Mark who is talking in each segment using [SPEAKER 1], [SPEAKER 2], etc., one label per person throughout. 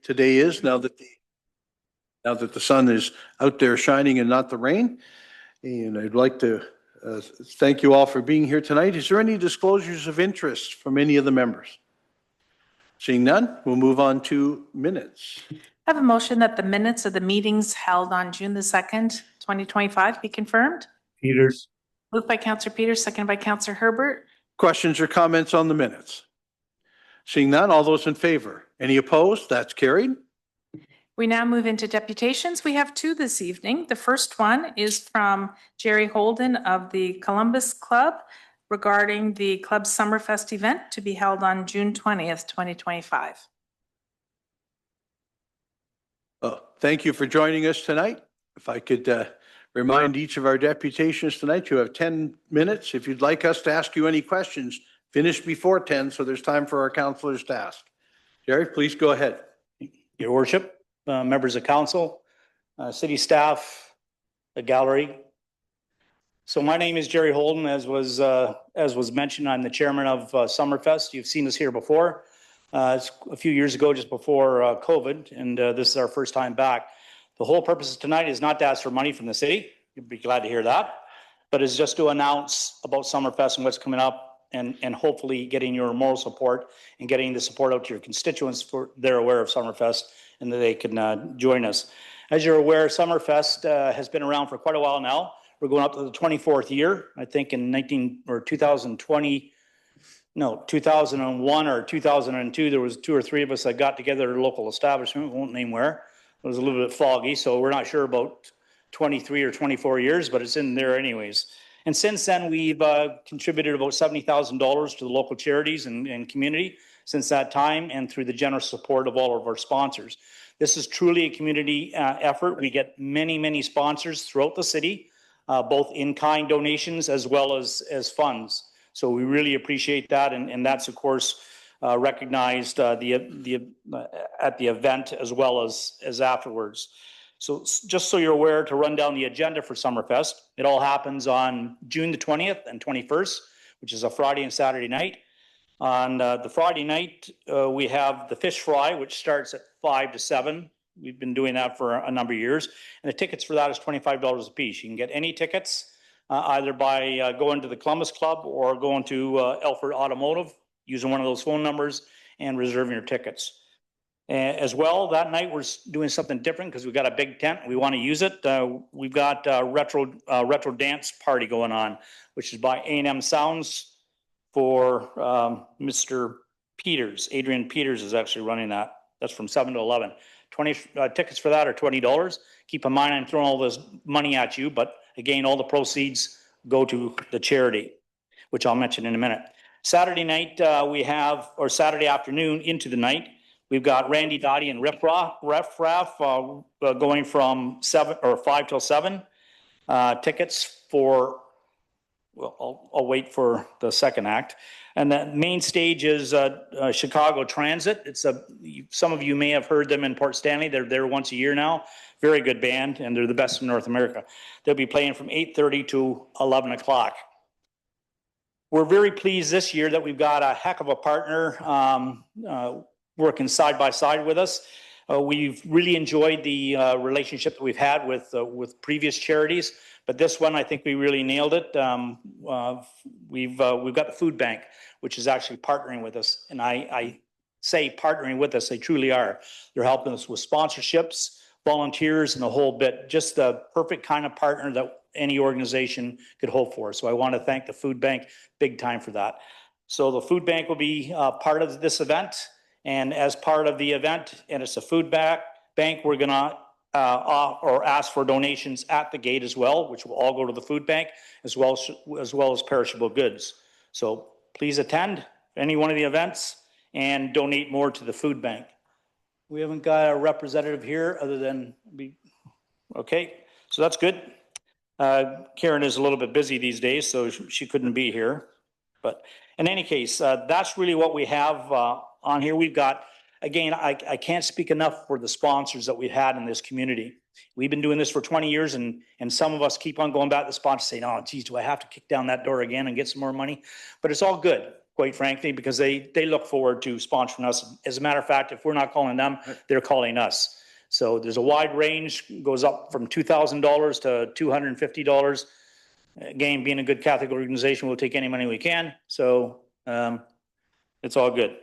[SPEAKER 1] today is now that the sun is out there shining and not the rain. And I'd like to thank you all for being here tonight. Is there any disclosures of interest from any of the members? Seeing none, we'll move on to minutes.
[SPEAKER 2] I have a motion that the minutes of the meetings held on June the 2nd, 2025 be confirmed.
[SPEAKER 3] Peters.
[SPEAKER 2] Moved by Councillor Peters, seconded by Councillor Herbert.
[SPEAKER 1] Questions or comments on the minutes? Seeing none, all those in favor? Any opposed? That's carried.
[SPEAKER 2] We now move into deputations. We have two this evening. The first one is from Jerry Holden of the Columbus Club regarding the club's Summerfest event to be held on June 20th, 2025.
[SPEAKER 1] Thank you for joining us tonight. If I could remind each of our deputations tonight, you have 10 minutes. If you'd like us to ask you any questions, finish before 10 so there's time for our councillors to ask. Jerry, please go ahead.
[SPEAKER 3] Your Worship, members of council, city staff, the gallery. So my name is Jerry Holden. As was mentioned, I'm the chairman of Summerfest. You've seen us here before. It's a few years ago, just before COVID, and this is our first time back. The whole purpose of tonight is not to ask for money from the city. You'd be glad to hear that. But it's just to announce about Summerfest and what's coming up, and hopefully getting your moral support and getting the support out to your constituents for they're aware of Summerfest and that they can join us. As you're aware, Summerfest has been around for quite a while now. We're going up to the 24th year. I think in 2001 or 2002, there was 2 or 3 of us that got together at a local establishment. We won't name where. It was a little bit foggy, so we're not sure about 23 or 24 years, but it's in there anyways. And since then, we've contributed about $70,000 to the local charities and community since that time, and through the generous support of all of our sponsors. This is truly a community effort. We get many, many sponsors throughout the city, both in-kind donations as well as funds. So we really appreciate that, and that's of course recognized at the event as well as afterwards. So just so you're aware, to run down the agenda for Summerfest, it all happens on June the 20th and 21st, which is a Friday and Saturday night. On the Friday night, we have the fish fry, which starts at 5 to 7. We've been doing that for a number of years. And the tickets for that is $25 a piece. You can get any tickets either by going to the Columbus Club or going to Elford Automotive, using one of those phone numbers and reserving your tickets. As well, that night we're doing something different because we've got a big tent. We want to use it. We've got a retro dance party going on, which is by A&M Sounds for Mr. Peters. Adrian Peters is actually running that. That's from 7 to 11. Tickets for that are $20. Keep in mind, I'm throwing all this money at you, but again, all the proceeds go to the charity, which I'll mention in a minute. Saturday night, Saturday afternoon into the night, we've got Randy Dottie and Riff Raff going from 5 till 7. Tickets for, well, I'll wait for the second act. And the main stage is Chicago Transit. Some of you may have heard them in Port Stanley. They're there once a year now. Very good band, and they're the best in North America. They'll be playing from 8:30 to 11 o'clock. We're very pleased this year that we've got a heck of a partner working side by side with us. We've really enjoyed the relationship that we've had with previous charities, but this one I think we really nailed it. We've got the food bank, which is actually partnering with us, and I say partnering with us, they truly are. They're helping us with sponsorships, volunteers, and the whole bit. Just the perfect kind of partner that any organization could hope for. So I want to thank the food bank big time for that. So the food bank will be part of this event. And as part of the event, and it's a food bank, we're going to ask for donations at the gate as well, which will all go to the food bank, as well as perishable goods. So please attend any one of the events and donate more to the food bank. We haven't got a representative here other than okay, so that's good. Karen is a little bit busy these days, so she couldn't be here. But in any case, that's really what we have on here. We've got, again, I can't speak enough for the sponsors that we've had in this community. We've been doing this for 20 years, and some of us keep on going back to the sponsors saying, oh, geez, do I have to kick down that door again and get some more money? But it's all good. quite frankly, because they look forward to sponsoring us. As a matter of fact, if we're not calling them, they're calling us. So there's a wide range, goes up from $2,000 to $250. Again, being a good Catholic organization, we'll take any money we can. So it's all good.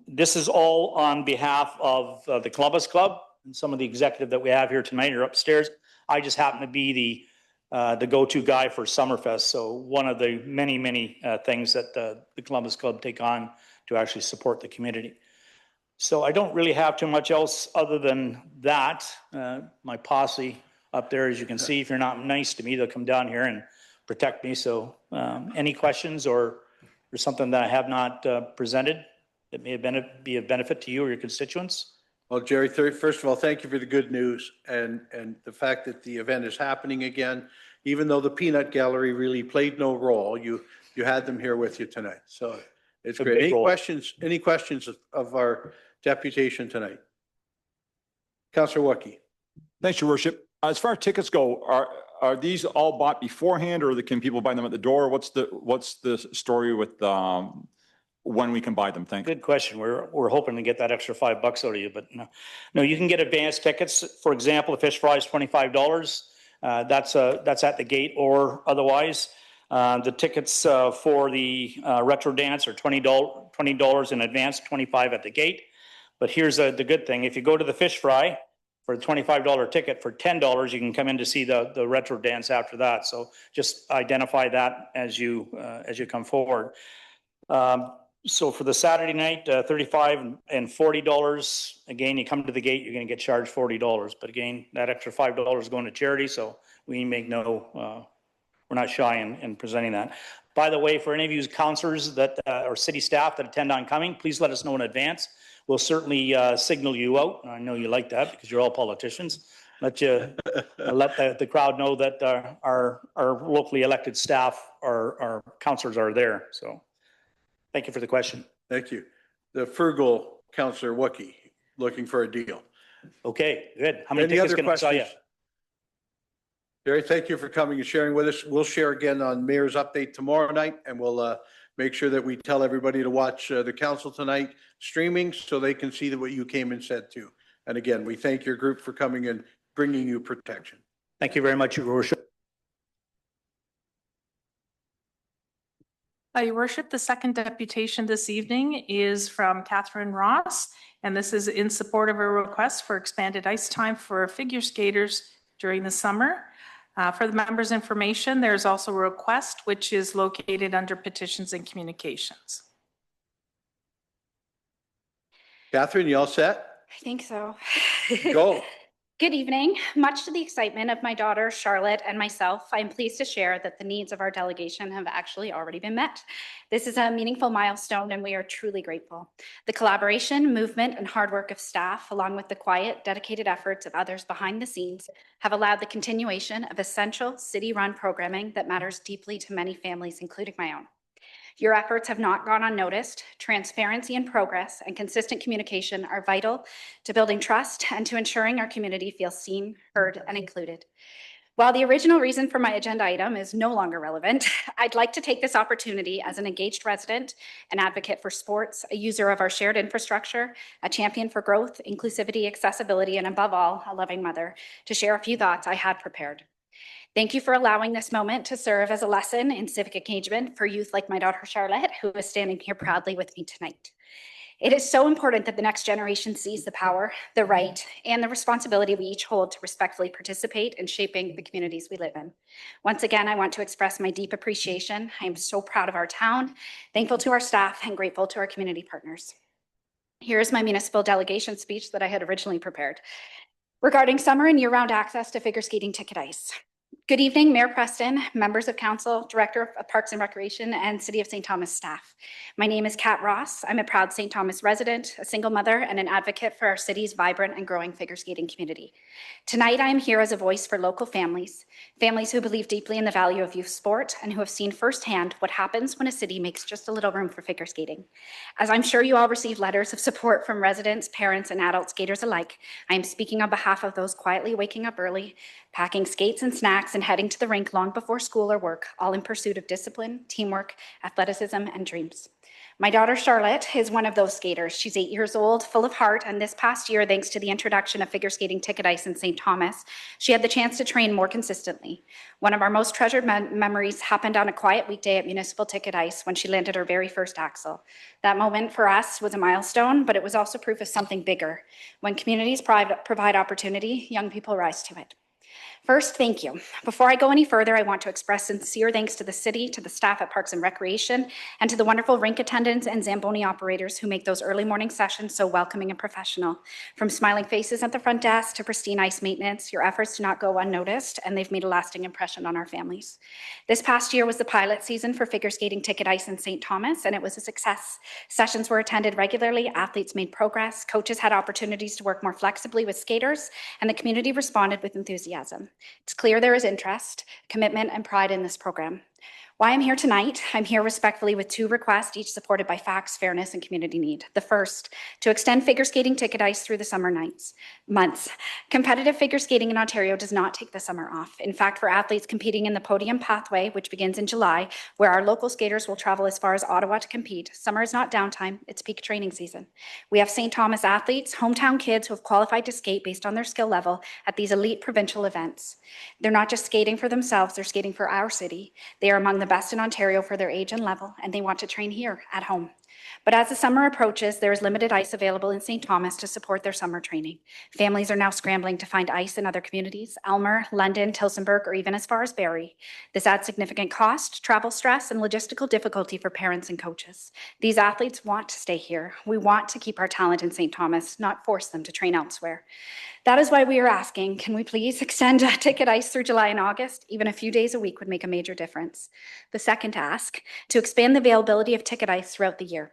[SPEAKER 3] This is all on behalf of the Columbus Club, and some of the executive that we have here tonight are upstairs. I just happen to be the go-to guy for Summerfest. So one of the many, many things that the Columbus Club take on to actually support the community. So I don't really have too much else other than that. My posse up there, as you can see, if you're not nice to me, they'll come down here and protect me. So any questions or something that I have not presented that may be of benefit to you or your constituents?
[SPEAKER 1] Well, Jerry, first of all, thank you for the good news and the fact that the event is happening again. Even though the peanut gallery really played no role, you had them here with you tonight. So it's great. Any questions of our deputation tonight? Councillor Wookey.
[SPEAKER 4] Thanks, Your Worship. As far as tickets go, are these all bought beforehand, or can people buy them at the door? What's the story with when we can buy them? Thank you.
[SPEAKER 3] Good question. We're hoping to get that extra $5 out of you, but no, you can get advance tickets. For example, the fish fry is $25. That's at the gate or otherwise. The tickets for the retro dance are $20 in advance, $25 at the gate. But here's the good thing: if you go to the fish fry for a $25 ticket, for $10 you can come in to see the retro dance after that. So just identify that as you come forward. So for the Saturday night, $35 and $40. Again, you come to the gate, you're going to get charged $40. But again, that extra $5 is going to charity, so we make we're not shy in presenting that. By the way, for any of you councillors that or city staff that intend on coming, please let us know in advance. We'll certainly signal you out. I know you like that because you're all politicians. Let the crowd know that our locally elected staff, our councillors are there. So thank you for the question.
[SPEAKER 1] Thank you. The frugal Councillor Wookey looking for a deal.
[SPEAKER 3] Okay, good. How many
[SPEAKER 1] Any
[SPEAKER 3] tickets
[SPEAKER 1] other
[SPEAKER 3] can I sell you?
[SPEAKER 1] questions? Jerry, thank you for coming and sharing with us. We'll share again on Mayor's Update tomorrow night, and we'll make sure that we tell everybody to watch the council tonight streaming so they can see what you came and said too. And again, we thank your group for coming and bringing you protection.
[SPEAKER 3] Thank you very much, Your Worship.
[SPEAKER 2] Your Worship, the second deputation this evening is from Catherine Ross, and this is in support of a request for expanded ice time for figure skaters during the summer. For the members' information, there's also a request which is located under petitions and communications.
[SPEAKER 1] Catherine, you all set?
[SPEAKER 5] I think so.
[SPEAKER 1] Go.
[SPEAKER 5] Good evening. Much to the excitement of my daughter, Charlotte, and myself, I am pleased to share that the needs of our delegation have actually already been met. This is a meaningful milestone, and we are truly grateful. The collaboration, movement, and hard work of staff, along with the quiet, dedicated efforts of others behind the scenes, have allowed the continuation of essential city-run programming that matters deeply to many families, including my own. Your efforts have not gone unnoticed. Transparency and progress and consistent communication are vital to building trust and to ensuring our community feels seen, heard, and included. While the original reason for my agenda item is no longer relevant, I'd like to take this opportunity as an engaged resident, an advocate for sports, a user of our shared infrastructure, a champion for growth, inclusivity, accessibility, and above all, a loving mother, to share a few thoughts I had prepared. Thank you for allowing this moment to serve as a lesson in civic engagement for youth like my daughter Charlotte, who is standing here proudly with me tonight. It is so important that the next generation sees the power, the right, and the responsibility we each hold to respectfully participate in shaping the communities we live in. Once again, I want to express my deep appreciation. I am so proud of our town, thankful to our staff, and grateful to our community partners. Here is my municipal delegation speech that I had originally prepared regarding summer and year-round access to figure skating ticket ice. Good evening, Mayor Preston, members of council, Director of Parks and Recreation, and City of St. Thomas staff. My name is Kat Ross. I'm a proud St. Thomas resident, a single mother, and an advocate for our city's vibrant and growing figure skating community. Tonight, I am here as a voice for local families who believe deeply in the value of youth sport and who have seen firsthand what happens when a city makes just a little room for figure skating. As I'm sure you all received letters of support from residents, parents, and adult skaters alike, I am speaking on behalf of those quietly waking up early, packing skates and snacks and heading to the rink long before school or work, all in pursuit of discipline, teamwork, athleticism, and dreams. My daughter Charlotte is one of those skaters. She's 8 years old, full of heart, and this past year, thanks to the introduction of figure skating ticket ice in St. Thomas, she had the chance to train more consistently. One of our most treasured memories happened on a quiet weekday at Municipal Ticket Ice when she landed her very first axel. That moment for us was a milestone, but it was also proof of something bigger. When communities provide opportunity, young people rise to it. First, thank you. Before I go any further, I want to express sincere thanks to the city, to the staff at Parks and Recreation, and to the wonderful rink attendants and Zamboni operators who make those early morning sessions so welcoming and professional. From smiling faces at the front desk to pristine ice maintenance, your efforts do not go unnoticed, and they've made a lasting impression on our families. This past year was the pilot season for figure skating ticket ice in St. Thomas, and it was a success. Sessions were attended regularly, athletes made progress, coaches had opportunities to work more flexibly with skaters, and the community responded with enthusiasm. It's clear there is interest, commitment, and pride in this program. Why I'm here tonight, I'm here respectfully with 2 requests, each supported by facts, fairness, and community need. The first, to extend figure skating ticket ice through the summer months. Competitive figure skating in Ontario does not take the summer off. In fact, for athletes competing in the Podium Pathway, which begins in July, where our local skaters will travel as far as Ottawa to compete, summer is not downtime, it's peak training season. We have St. Thomas athletes, hometown kids who have qualified to skate based on their skill level at these elite provincial events. They're not just skating for themselves, they're skating for our city. They are among the best in Ontario for their age and level, and they want to train here at home. But as the summer approaches, there is limited ice available in St. Thomas to support their summer training. Families are now scrambling to find ice in other communities, Elmer, London, Tillsonburg, or even as far as Barrie. This adds significant cost, travel stress, and logistical difficulty for parents and coaches. These athletes want to stay here. We want to keep our talent in St. Thomas, not force them to train elsewhere. That is why we are asking, can we please extend ticket ice through July and August? Even a few days a week would make a major difference. The second ask, to expand the availability of ticket ice throughout the year.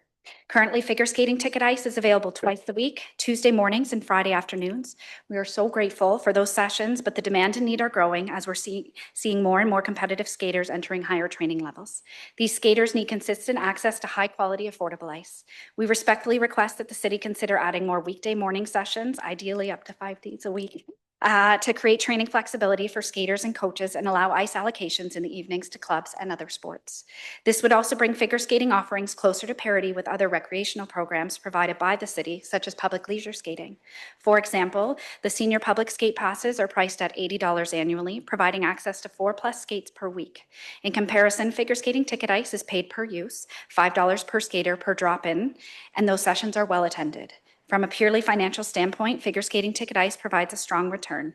[SPEAKER 5] Currently, figure skating ticket ice is available twice a week, Tuesday mornings and Friday afternoons. We are so grateful for those sessions, but the demand and need are growing as we're seeing more and more competitive skaters entering higher training levels. These skaters need consistent access to high-quality, affordable ice. We respectfully request that the city consider adding more weekday morning sessions, ideally up to 5 days a week, to create training flexibility for skaters and coaches and allow ice allocations in the evenings to clubs and other sports. This would also bring figure skating offerings closer to parity with other recreational programs provided by the city, such as public leisure skating. For example, the senior public skate passes are priced at $80 annually, providing access to 4+ skates per week. In comparison, figure skating ticket ice is paid per use, $5 per skater per drop-in, and those sessions are well attended. From a purely financial standpoint, figure skating ticket ice provides a strong return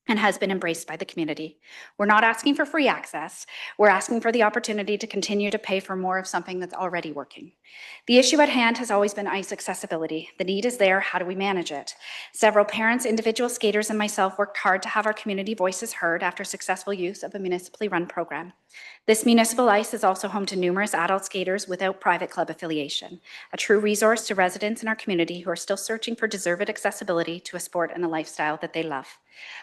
[SPEAKER 5] and has been embraced by the community. We're not asking for free access. We're asking for the opportunity to continue to pay for more of something that's already working. The issue at hand has always been ice accessibility. The need is there. How do we manage it? Several parents, individual skaters, and myself worked hard to have our community voices heard after successful use of a municipally run program. This municipal ice is also home to numerous adult skaters without private club affiliation, a true resource to residents in our community who are still searching for deserved accessibility to a sport and a lifestyle that they love.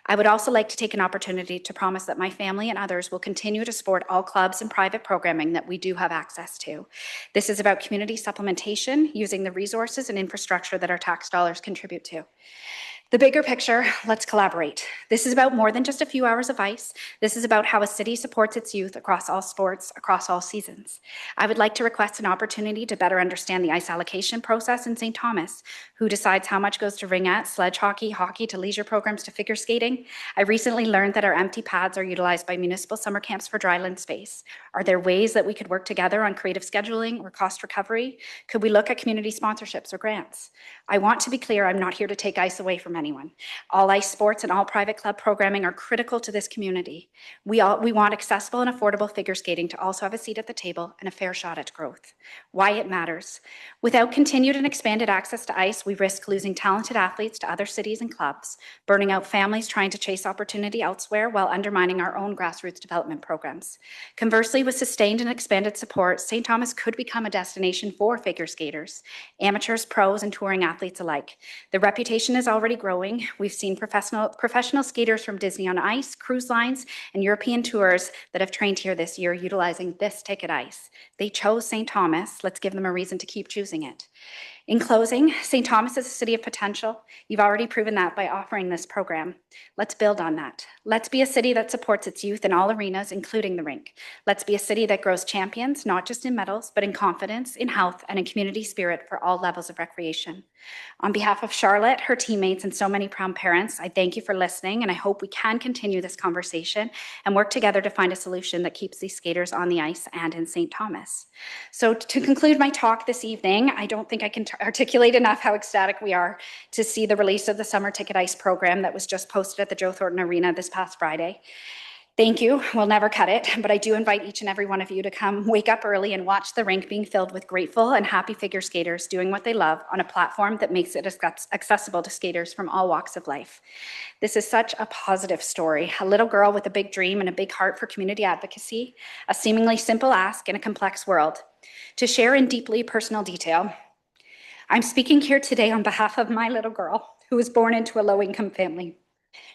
[SPEAKER 5] I would also like to take an opportunity to promise that my family and others will continue to support all clubs and private programming that we do have access to. This is about community supplementation, using the resources and infrastructure that our tax dollars contribute to. The bigger picture, let's collaborate. This is about more than just a few hours of ice. This is about how a city supports its youth across all sports, across all seasons. I would like to request an opportunity to better understand the ice allocation process in St. Thomas. Who decides how much goes to ringette, sledge hockey, hockey to leisure programs to figure skating? I recently learned that our empty pads are utilized by municipal summer camps for dryland space. Are there ways that we could work together on creative scheduling or cost recovery? Could we look at community sponsorships or grants? I want to be clear, I'm not here to take ice away from anyone. All ice sports and all private club programming are critical to this community. We want accessible and affordable figure skating to also have a seat at the table and a fair shot at growth. Why it matters. Without continued and expanded access to ice, we risk losing talented athletes to other cities and clubs, burning out families trying to chase opportunity elsewhere while undermining our own grassroots development programs. Conversely, with sustained and expanded support, St. Thomas could become a destination for figure skaters, amateurs, pros, and touring athletes alike. The reputation is already growing. We've seen professional skaters from Disney on Ice, cruise lines, and European tours that have trained here this year utilizing this ticket ice. They chose St. Thomas. Let's give them a reason to keep choosing it. In closing, St. Thomas is a city of potential. You've already proven that by offering this program. Let's build on that. Let's be a city that supports its youth in all arenas, including the rink. Let's be a city that grows champions, not just in medals, but in confidence, in health, and in community spirit for all levels of recreation. On behalf of Charlotte, her teammates, and so many proud parents, I thank you for listening, and I hope we can continue this conversation and work together to find a solution that keeps these skaters on the ice and in St. Thomas. So to conclude my talk this evening, I don't think I can articulate enough how ecstatic we are to see the release of the Summer Ticket Ice program that was just posted at the Joe Thornton Arena this past Friday. Thank you. We'll never cut it, but I do invite each and every one of you to come wake up early and watch the rink being filled with grateful and happy figure skaters doing what they love on a platform that makes it accessible to skaters from all walks of life. This is such a positive story. A little girl with a big dream and a big heart for community advocacy, a seemingly simple ask in a complex world. To share in deeply personal detail, I'm speaking here today on behalf of my little girl who was born into a low-income family.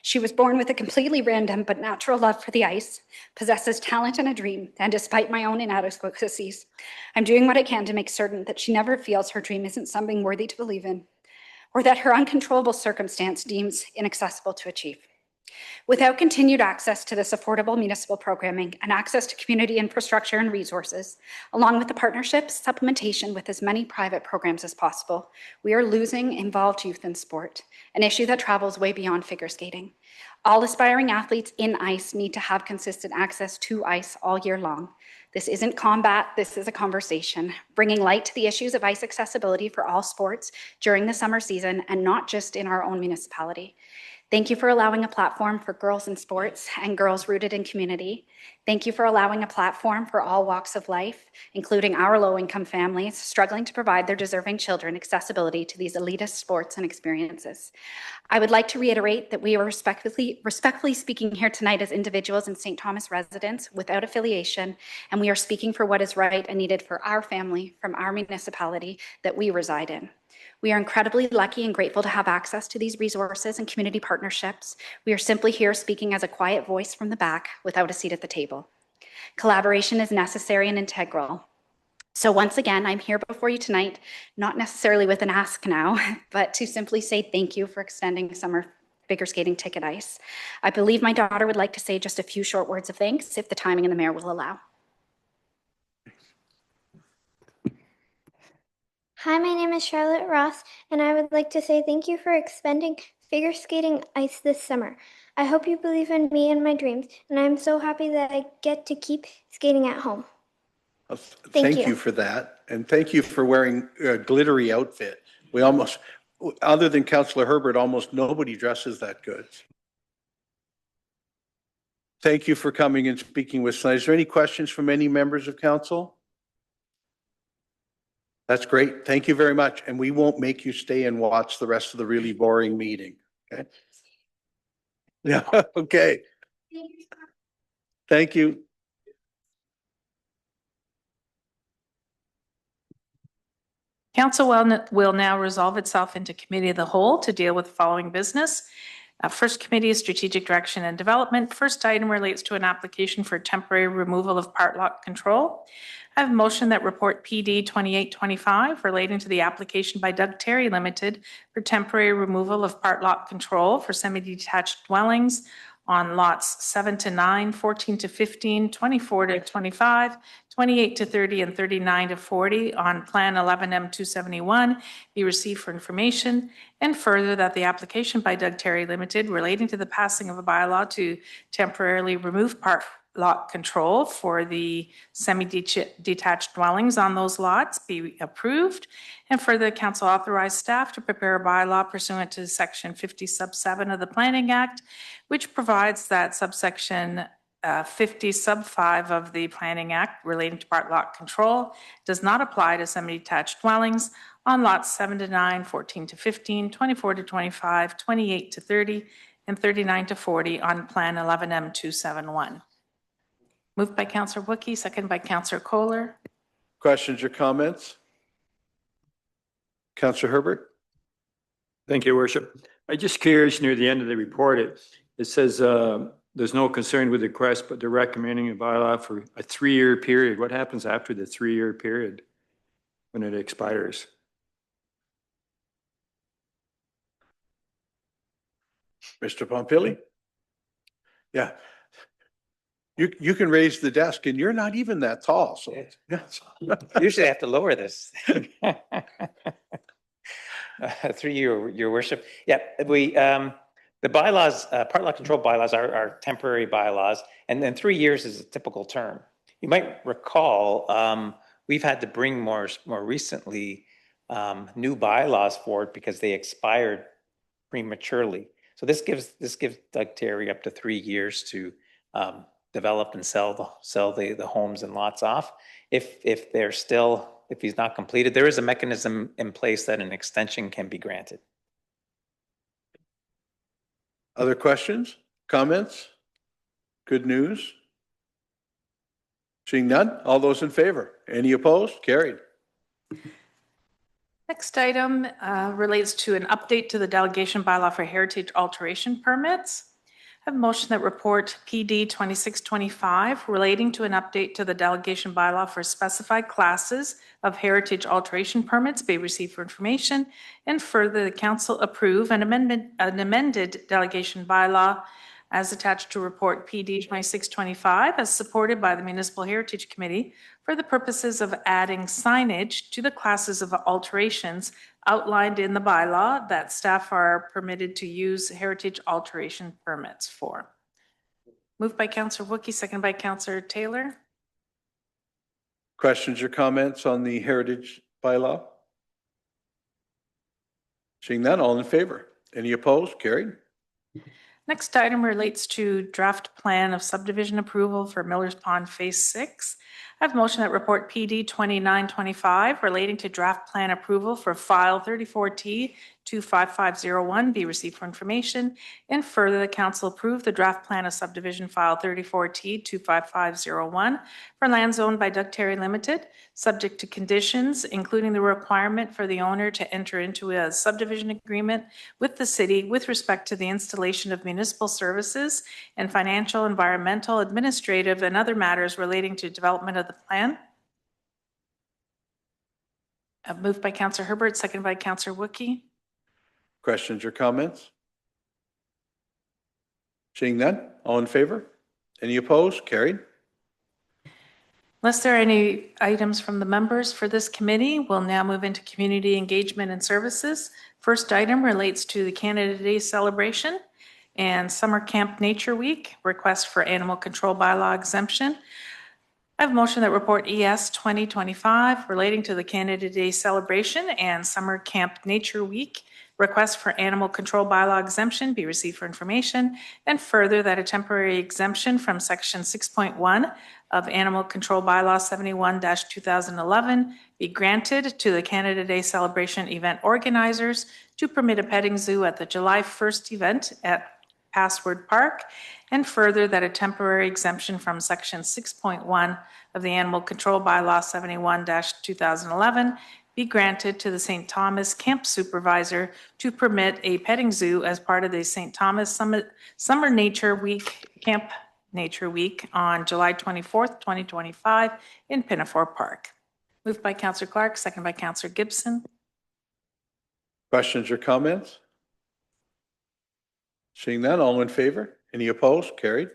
[SPEAKER 5] She was born with a completely random but natural love for the ice, possesses talent and a dream, and despite my own inadequacies, I'm doing what I can to make certain that she never feels her dream isn't something worthy to believe in, or that her uncontrollable circumstance deems inaccessible to achieve. Without continued access to this affordable municipal programming and access to community infrastructure and resources, along with the partnerships, supplementation with as many private programs as possible, we are losing involved youth in sport, an issue that travels way beyond figure skating. All aspiring athletes in ice need to have consistent access to ice all year long. This isn't combat, this is a conversation, bringing light to the issues of ice accessibility for all sports during the summer season and not just in our own municipality. Thank you for allowing a platform for girls in sports and girls rooted in community. Thank you for allowing a platform for all walks of life, including our low-income families struggling to provide their deserving children accessibility to these elitist sports and experiences. I would like to reiterate that we are respectfully speaking here tonight as individuals and St. Thomas residents without affiliation, and we are speaking for what is right and needed for our family from our municipality that we reside in. We are incredibly lucky and grateful to have access to these resources and community partnerships. We are simply here speaking as a quiet voice from the back without a seat at the table. Collaboration is necessary and integral. So once again, I'm here before you tonight, not necessarily with an ask now, but to simply say thank you for extending summer figure skating ticket ice. I believe my daughter would like to say just a few short words of thanks if the timing and the mayor will allow.
[SPEAKER 6] Hi, my name is Charlotte Ross, and I would like to say thank you for expanding figure skating ice this summer. I hope you believe in me and my dreams, and I'm so happy that I get to keep skating at home.
[SPEAKER 1] Thank
[SPEAKER 6] you.
[SPEAKER 1] you for that. And thank you for wearing a glittery outfit. We almost, other than Councillor Herbert, almost nobody dresses that good. Thank you for coming and speaking with us tonight. Is there any questions from any members of council? That's great. Thank you very much. And we won't make you stay and watch the rest of the really boring meeting. Okay. Yeah. Okay. Thank you.
[SPEAKER 2] Council will now resolve itself into committee of the whole to deal with the following business. First committee is strategic direction and development. First item relates to an application for temporary removal of part lock control. I have a motion that report PD 2825 relating to the application by Doug Terry Limited for temporary removal of part lock control for semi-detached dwellings on lots 7 to 9, 14 to 15, 24 to 25, 28 to 30, and 39 to 40 on Plan 11M271 be received for information, and further that the application by Doug Terry Limited relating to the passing of a bylaw to temporarily remove part lock control for the semi-detached dwellings on those lots be approved, and further council authorize staff to prepare a bylaw pursuant to section 50 sub 7 of the Planning Act, which provides that subsection 50 sub 5 of the Planning Act relating to part lock control does not apply to semi-detached dwellings on lots 7 to 9, 14 to 15, 24 to 25, 28 to 30, and 39 to 40 on Plan 11M271. Moved by Councillor Wookey, second by Councillor Kohler.
[SPEAKER 1] Questions or comments? Councillor Herbert?
[SPEAKER 7] Thank you, Worship. I just curious, near the end of the report, it says there's no concern with the request, but they're recommending a bylaw for a 3-year period. What happens after the 3-year period when it expires?
[SPEAKER 1] Mr. Pompili? Yeah. You can raise the desk and you're not even that tall, so. Yes.
[SPEAKER 8] Usually I have to lower this. Through you, your worship. Yeah, the bylaws, part law control bylaws are temporary bylaws, and then 3 years is a typical term. You might recall, we've had to bring more recently new bylaws forward because they expired prematurely. So this gives Doug Terry up to 3 years to develop and sell the homes and lots off. If he's not completed, there is a mechanism in place that an extension can be granted.
[SPEAKER 1] Other questions, comments? Good news? Seeing none, all those in favor? Any opposed? Carried.
[SPEAKER 2] Next item relates to an update to the delegation bylaw for heritage alteration permits. I have a motion that report PD 2625 relating to an update to the delegation bylaw for specified classes of heritage alteration permits be received for information, and further the council approve an amended delegation bylaw as attached to report PD 2625 as supported by the Municipal Heritage Committee for the purposes of adding signage to the classes of alterations outlined in the bylaw that staff are permitted to use heritage alteration permits for. Moved by Councillor Wookey, seconded by Councillor Taylor.
[SPEAKER 1] Questions or comments on the heritage bylaw? Seeing none, all in favor? Any opposed? Carried.
[SPEAKER 2] Next item relates to draft plan of subdivision approval for Miller's Pond Phase 6. I have a motion that report PD 2925 relating to draft plan approval for file 34T 25501 be received for information, and further the council approve the draft plan of subdivision file 34T 25501 for lands owned by Doug Terry Limited, subject to conditions, including the requirement for the owner to enter into a subdivision agreement with the city with respect to the installation of municipal services and financial, environmental, administrative, and other matters relating to development of the plan. Moved by Councillor Herbert, seconded by Councillor Wookey.
[SPEAKER 1] Questions or comments? Seeing none, all in favor? Any opposed? Carried.
[SPEAKER 2] Unless there are any items from the members for this committee, we'll now move into community engagement and services. First item relates to the Canada Day celebration and Summer Camp Nature Week, request for animal control bylaw exemption. I have a motion that report ES 2025 relating to the Canada Day celebration and Summer Camp Nature Week, request for animal control bylaw exemption be received for information, and further that a temporary exemption from section 6.1 of Animal Control Bylaw 71-2011 be granted to the Canada Day celebration event organizers to permit a petting zoo at the July 1st event at Password Park, and further that a temporary exemption from section 6.1 of the Animal Control Bylaw 71-2011 be granted to the St. Thomas Camp Supervisor to permit a petting zoo as part of the St. Thomas Summer Nature Week, Camp Nature Week on July 24th, 2025 in Pinafore Park. Moved by Councillor Clark, seconded by Councillor Gibson.
[SPEAKER 1] Questions or comments? Seeing none, all in favor? Any opposed? Carried.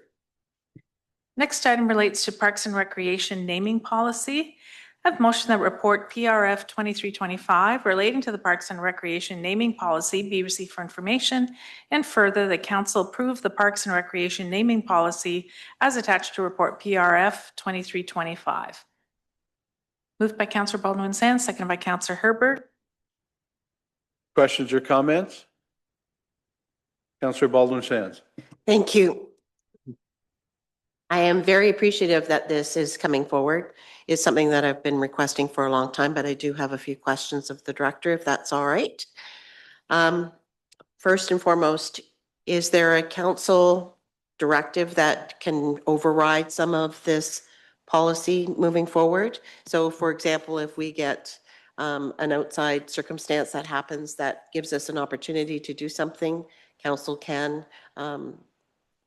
[SPEAKER 2] Next item relates to Parks and Recreation naming policy. I have a motion that report PRF 2325 relating to the Parks and Recreation naming policy be received for information, and further the council approve the Parks and Recreation naming policy as attached to report PRF 2325. Moved by Councillor Baldwin-Sands, seconded by Councillor Herbert.
[SPEAKER 1] Questions or comments? Councillor Baldwin-Sands.
[SPEAKER 9] Thank you. I am very appreciative that this is coming forward. It's something that I've been requesting for a long time, but I do have a few questions of the director, if that's all right. First and foremost, is there a council directive that can override some of this policy moving forward? So for example, if we get an outside circumstance that happens that gives us an opportunity to do something, council can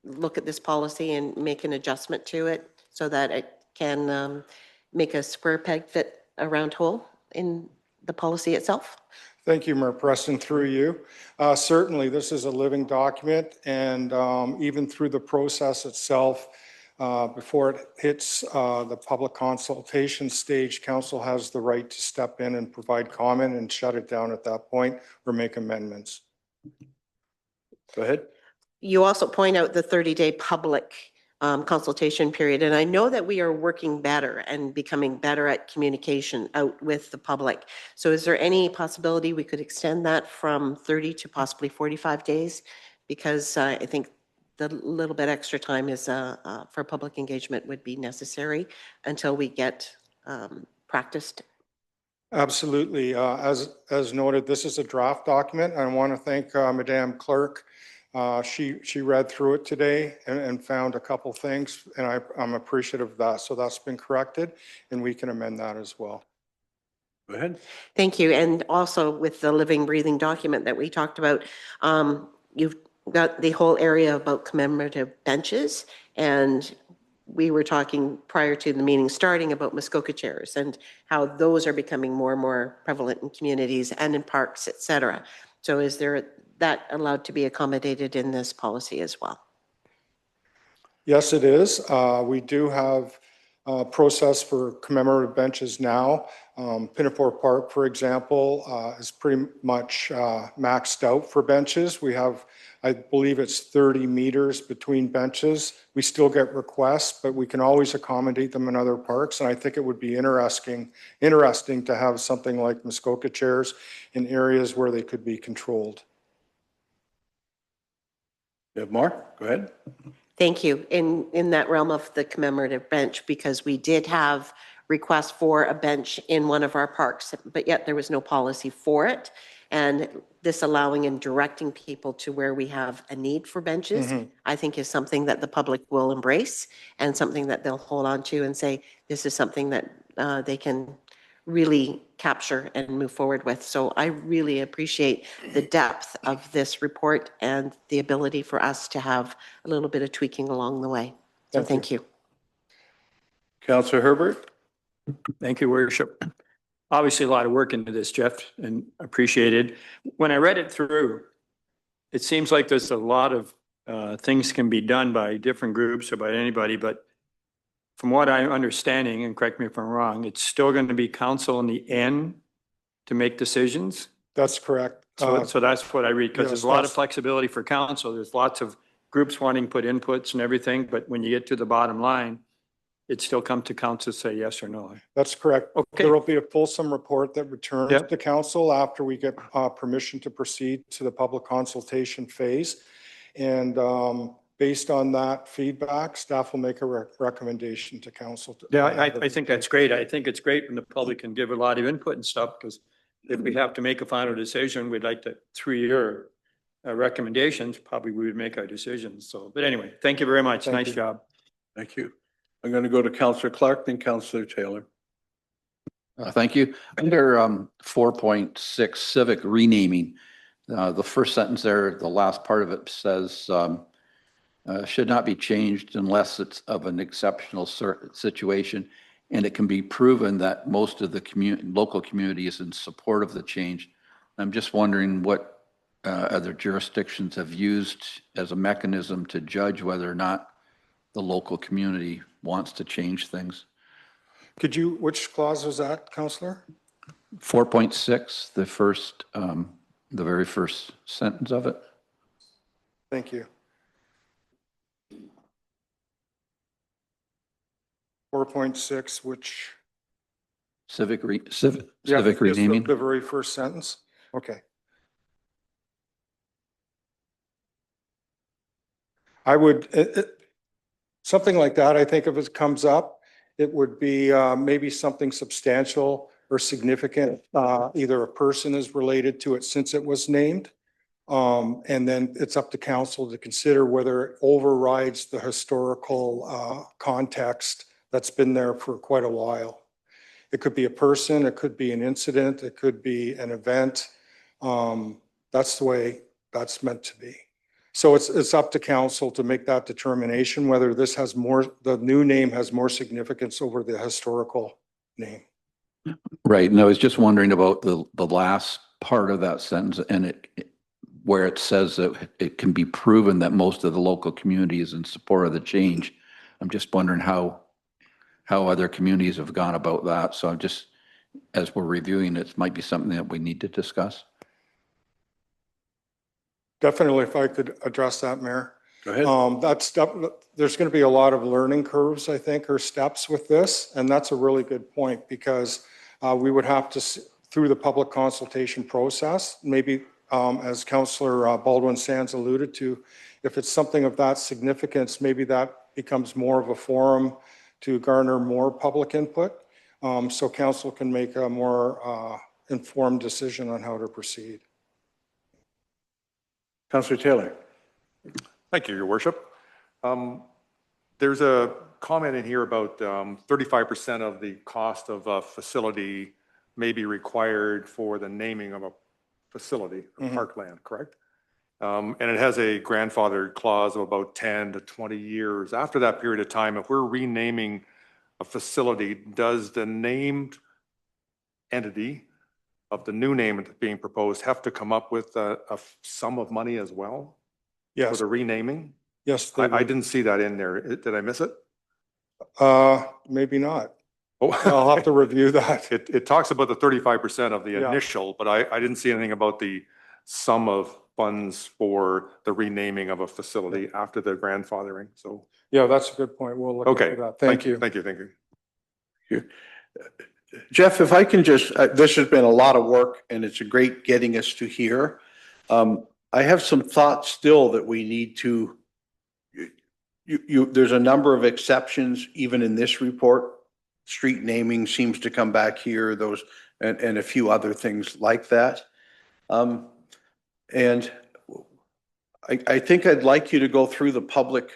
[SPEAKER 9] look at this policy and make an adjustment to it so that it can make a square peg fit a round hole in the policy itself?
[SPEAKER 10] Thank you, Mayor Preston, through you. Certainly, this is a living document, and even through the process itself, before it hits the public consultation stage, council has the right to step in and provide comment and shut it down at that point or make amendments.
[SPEAKER 1] Go ahead.
[SPEAKER 9] You also point out the 30-day public consultation period, and I know that we are working better and becoming better at communication out with the public. So is there any possibility we could extend that from 30 to possibly 45 days? Because I think the little bit extra time is for public engagement would be necessary until we get practiced.
[SPEAKER 10] Absolutely. As noted, this is a draft document. I want to thank Madame Clerk. She read through it today and found a couple things, and I'm appreciative of that. So that's been corrected, and we can amend that as well.
[SPEAKER 1] Go ahead.
[SPEAKER 9] Thank you. And also with the living, breathing document that we talked about, you've got the whole area about commemorative benches, and we were talking prior to the meeting starting about Muskoka chairs and how those are becoming more and more prevalent in communities and in parks, et cetera. So is there that allowed to be accommodated in this policy as well?
[SPEAKER 10] Yes, it is. We do have a process for commemorative benches now. Pinafore Park, for example, is pretty much maxed out for benches. We have, I believe it's 30 meters between benches. We still get requests, but we can always accommodate them in other parks. And I think it would be interesting to have something like Muskoka chairs in areas where they could be controlled.
[SPEAKER 1] You have more? Go ahead.
[SPEAKER 9] Thank you. In that realm of the commemorative bench, because we did have requests for a bench in one of our parks, but yet there was no policy for it. And this allowing and directing people to where we have a need for benches, I think is something that the public will embrace and something that they'll hold on to and say, this is something that they can really capture and move forward with. So I really appreciate the depth of this report and the ability for us to have a little bit of tweaking along the way. So thank you.
[SPEAKER 1] Councillor Herbert.
[SPEAKER 7] Thank you, Worship. Obviously, a lot of work into this, Jeff, and appreciated. When I read it through, it seems like there's a lot of things can be done by different groups or by anybody, but from what I'm understanding, and correct me if I'm wrong, it's still going to be council in the end to make decisions.
[SPEAKER 10] That's correct.
[SPEAKER 7] So that's what I read, because
[SPEAKER 10] yes,
[SPEAKER 7] there's a lot of
[SPEAKER 10] that's-
[SPEAKER 7] flexibility for council. There's lots of groups wanting to put inputs and everything, but when you get to the bottom line, it still comes to council to say yes or no.
[SPEAKER 10] That's correct.
[SPEAKER 7] Okay.
[SPEAKER 10] There will be a fulsome report that returns
[SPEAKER 7] Yep.
[SPEAKER 10] to council after we get permission to proceed to the public consultation phase. And based on that feedback, staff will make a recommendation to council.
[SPEAKER 7] Yeah, I think that's great. I think it's great when the public can give a lot of input and stuff, because if we have to make a final decision, we'd like to, through your recommendations, probably we would make our decisions. So, but anyway, thank you very much.
[SPEAKER 10] Thank
[SPEAKER 7] Nice
[SPEAKER 10] you.
[SPEAKER 7] job.
[SPEAKER 1] Thank you. I'm going to go to Councillor Clark, then Councillor Taylor.
[SPEAKER 11] Thank you. Under 4.6 civic renaming, the first sentence there, the last part of it says should not be changed unless it's of an exceptional situation and it can be proven that most of the local community is in support of the change. I'm just wondering what other jurisdictions have used as a mechanism to judge whether or not the local community wants to change things.
[SPEAKER 10] Could you, which clause was that, Councillor?
[SPEAKER 11] 4.6, the first, the very first sentence of it.
[SPEAKER 10] Thank you. 4.6, which?
[SPEAKER 11] Civic
[SPEAKER 10] Yeah, is
[SPEAKER 11] renaming.
[SPEAKER 10] The very first sentence? Okay. I would, something like that, I think if it comes up, it would be maybe something substantial or significant. Either a person is related to it since it was named. And then it's up to council to consider whether it overrides the historical context that's been there for quite a while. It could be a person, it could be an incident, it could be an event. That's the way that's meant to be. So it's up to council to make that determination, whether this has more, the new name has more significance over the historical name.
[SPEAKER 11] Right, and I was just wondering about the last part of that sentence and where it says that it can be proven that most of the local community is in support of the change. I'm just wondering how other communities have gone about that. So I'm just, as we're reviewing it, might be something that we need to discuss.
[SPEAKER 10] Definitely, if I could address that, Mayor.
[SPEAKER 1] Go ahead.
[SPEAKER 10] There's going to be a lot of learning curves, I think, or steps with this. And that's a really good point because we would have to, through the public consultation process, maybe as Councillor Baldwin Sands alluded to, if it's something of that significance, maybe that becomes more of a forum to garner more public input. So council can make a more informed decision on how to proceed.
[SPEAKER 1] Councillor Taylor.
[SPEAKER 12] Thank you, Your Worship. There's a comment in here about 35% of the cost of a facility may be required for the naming of a facility, parkland, correct? And it has a grandfathered clause of about 10 to 20 years. After that period of time, if we're renaming a facility, does the named entity of the new name that's being proposed have to come up with a sum of money as well? For
[SPEAKER 10] Yes,
[SPEAKER 12] the renaming?
[SPEAKER 10] yes.
[SPEAKER 12] I didn't see that in there. Did I miss it?
[SPEAKER 10] Maybe not.
[SPEAKER 12] Oh,
[SPEAKER 10] I'll have to review that.
[SPEAKER 12] It talks about the 35% of the
[SPEAKER 10] Yeah.
[SPEAKER 12] initial, but I didn't see anything about the sum of funds for the renaming of a facility after the grandfathering. So,
[SPEAKER 10] Yeah, that's a good point. We'll look
[SPEAKER 12] okay.
[SPEAKER 10] into that. Thank you.
[SPEAKER 12] Thank you. Thank you.
[SPEAKER 1] Jeff, if I can just, this has been a lot of work and it's a great getting us to here. I have some thoughts still that we need to, there's a number of exceptions even in this report. Street naming seems to come back here, those, and a few other things like that. And I think I'd like you to go through the public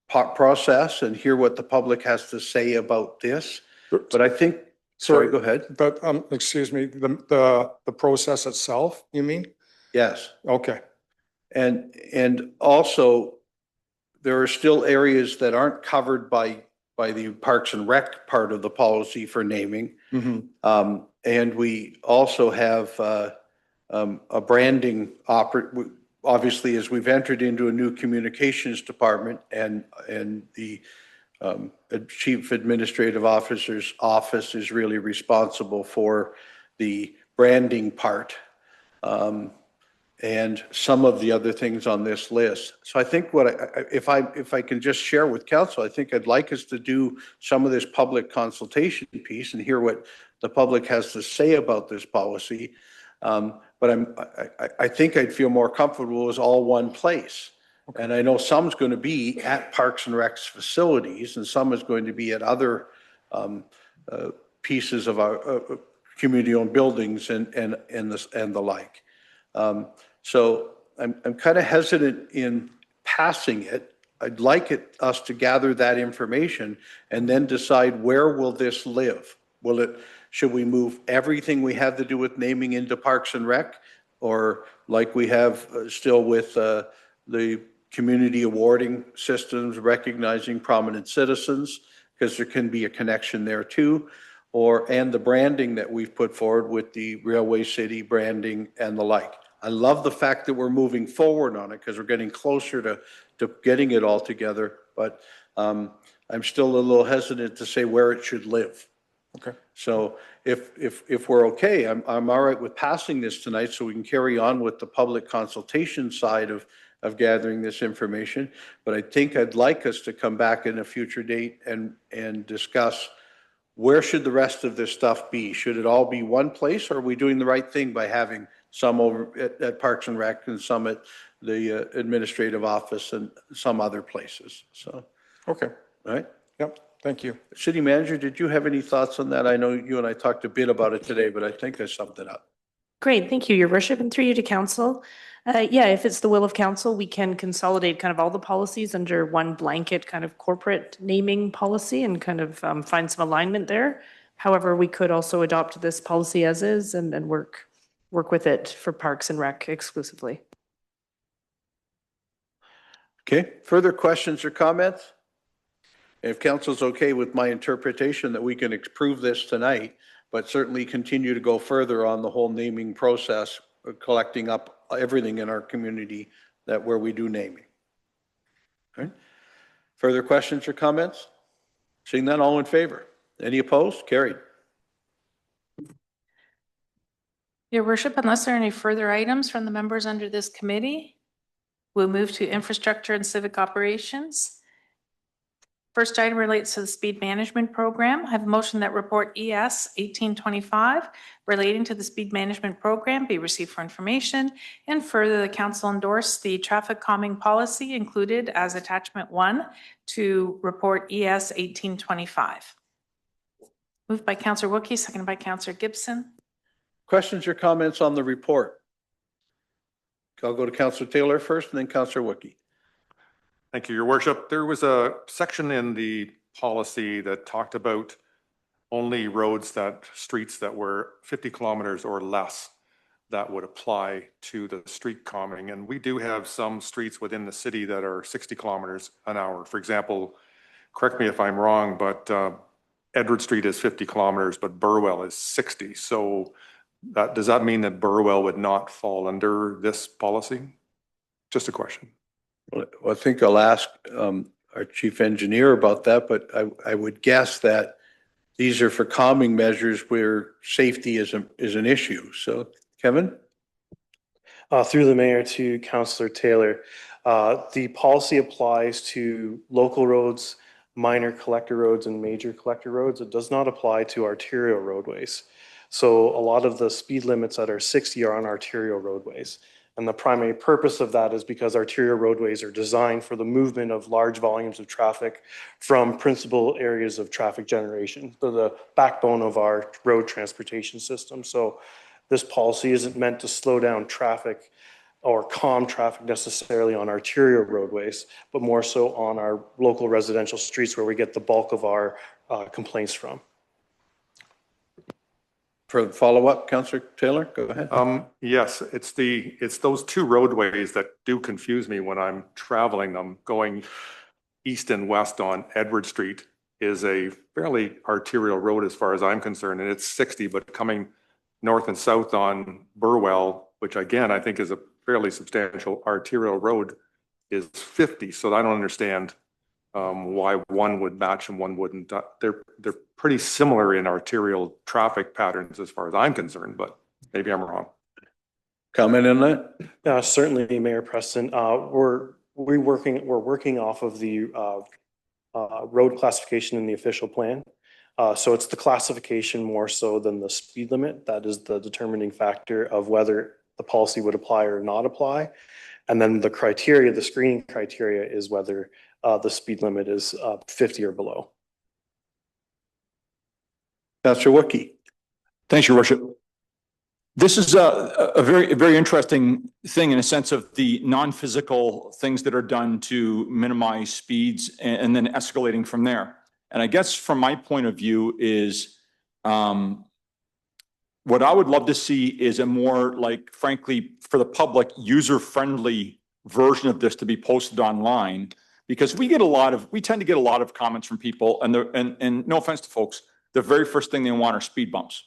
[SPEAKER 1] process and hear what the public has to say about this. But I think, sorry, go ahead.
[SPEAKER 10] But, excuse me, the process itself, you mean?
[SPEAKER 1] Yes.
[SPEAKER 10] Okay.
[SPEAKER 1] And also, there are still areas that aren't covered by the Parks and Rec part of the policy for naming. And we also have a branding obviously, as we've entered into a new communications department and the Chief Administrative Officer's office is really responsible for the branding part. And some of the other things on this list. So I think if I can just share with council, I think I'd like us to do some of this public consultation piece and hear what the public has to say about this policy. But I think I'd feel more comfortable as all one place. Okay. And I know some's going to be at Parks and Recs facilities and some is going to be at other pieces of our community-owned buildings and the like. So I'm kind of hesitant in passing it. I'd like us to gather that information and then decide where will this live? Should we move everything we have to do with naming into Parks and Rec? Or like we have still with the community awarding systems, recognizing prominent citizens, because there can be a connection there too. And the branding that we've put forward with the Railway City branding and the like. I love the fact that we're moving forward on it because we're getting closer to getting it all together. But I'm still a little hesitant to say where it should live.
[SPEAKER 10] Okay.
[SPEAKER 1] So if we're okay, I'm all right with passing this tonight so we can carry on with the public consultation side of gathering this information. But I think I'd like us to come back in a future date and discuss where should the rest of this stuff be? Should it all be one place, or are we doing the right thing by having some over at Parks and Rec and some at the administrative office and some other places? So,
[SPEAKER 10] okay.
[SPEAKER 1] All right.
[SPEAKER 10] Yep. Thank you.
[SPEAKER 1] City Manager, did you have any thoughts on that? I know you and I talked a bit about it today, but I think I summed it up.
[SPEAKER 13] Great, thank you, Your Worship, and through you to council. Yeah, if it's the will of council, we can consolidate kind of all the policies under one blanket kind of corporate naming policy and kind of find some alignment there. However, we could also adopt this policy as is and work with it for Parks and Rec exclusively.
[SPEAKER 1] Okay, further questions or comments? If council's okay with my interpretation that we can approve this tonight, but certainly continue to go further on the whole naming process, collecting up everything in our community that where we do naming. All right. Further questions or comments? Seeing none, all in favor? Any opposed? Carried.
[SPEAKER 2] Your worship, unless there are any further items from the members under this committee, we'll move to infrastructure and civic operations. First item relates to the speed management program. I have a motion that report ES 1825 relating to the speed management program be received for information, and further the council endorse the traffic calming policy included as attachment 1 to report ES 1825. Moved by Councillor Wookey, seconded by Councillor Gibson.
[SPEAKER 1] Questions or comments on the report? I'll go to Councillor Taylor first and then Councillor Wookey.
[SPEAKER 12] Thank you, Your Worship. There was a section in the policy that talked about only streets that were 50 kilometers or less that would apply to the street calming. And we do have some streets within the city that are 60 kilometers an hour. For example, correct me if I'm wrong, but Edward Street is 50 kilometers, but Burwell is 60. So does that mean that Burwell would not fall under this policy? Just a question.
[SPEAKER 1] Well, I think I'll ask our chief engineer about that, but I would guess that these are for calming measures where safety is an issue. So, Kevin?
[SPEAKER 14] Through the mayor to Councillor Taylor, the policy applies to local roads, minor collector roads, and major collector roads. It does not apply to arterial roadways. So a lot of the speed limits that are 60 are on arterial roadways. And the primary purpose of that is because arterial roadways are designed for the movement of large volumes of traffic from principal areas of traffic generation, so the backbone of our road transportation system. So this policy isn't meant to slow down traffic or calm traffic necessarily on arterial roadways, but more so on our local residential streets where we get the bulk of our complaints from.
[SPEAKER 1] For the follow-up, Councillor Taylor, go ahead.
[SPEAKER 12] Yes, it's those two roadways that do confuse me when I'm traveling them. Going east and west on Edward Street is a fairly arterial road as far as I'm concerned, and it's 60, but coming north and south on Burwell, which again, I think is a fairly substantial arterial road, is 50. So I don't understand why one would match and one wouldn't. They're pretty similar in arterial traffic patterns as far as I'm concerned, but maybe I'm wrong.
[SPEAKER 1] Comment on that?
[SPEAKER 14] Certainly, Mayor Preston. We're working off of the road classification in the official plan. So it's the classification more so than the speed limit. That is the determining factor of whether the policy would apply or not apply. And then the criteria, the screening criteria, is whether the speed limit is 50 or below.
[SPEAKER 1] Councillor Wookey.
[SPEAKER 4] Thanks, Your Worship. This is a very interesting thing in a sense of the non-physical things that are done to minimize speeds and then escalating from there. And I guess from my point of view is what I would love to see is a more, like, frankly, for the public, user-friendly version of this to be posted online, because we tend to get a lot of comments from people, and no offense to folks, the very first thing they want are speed bumps.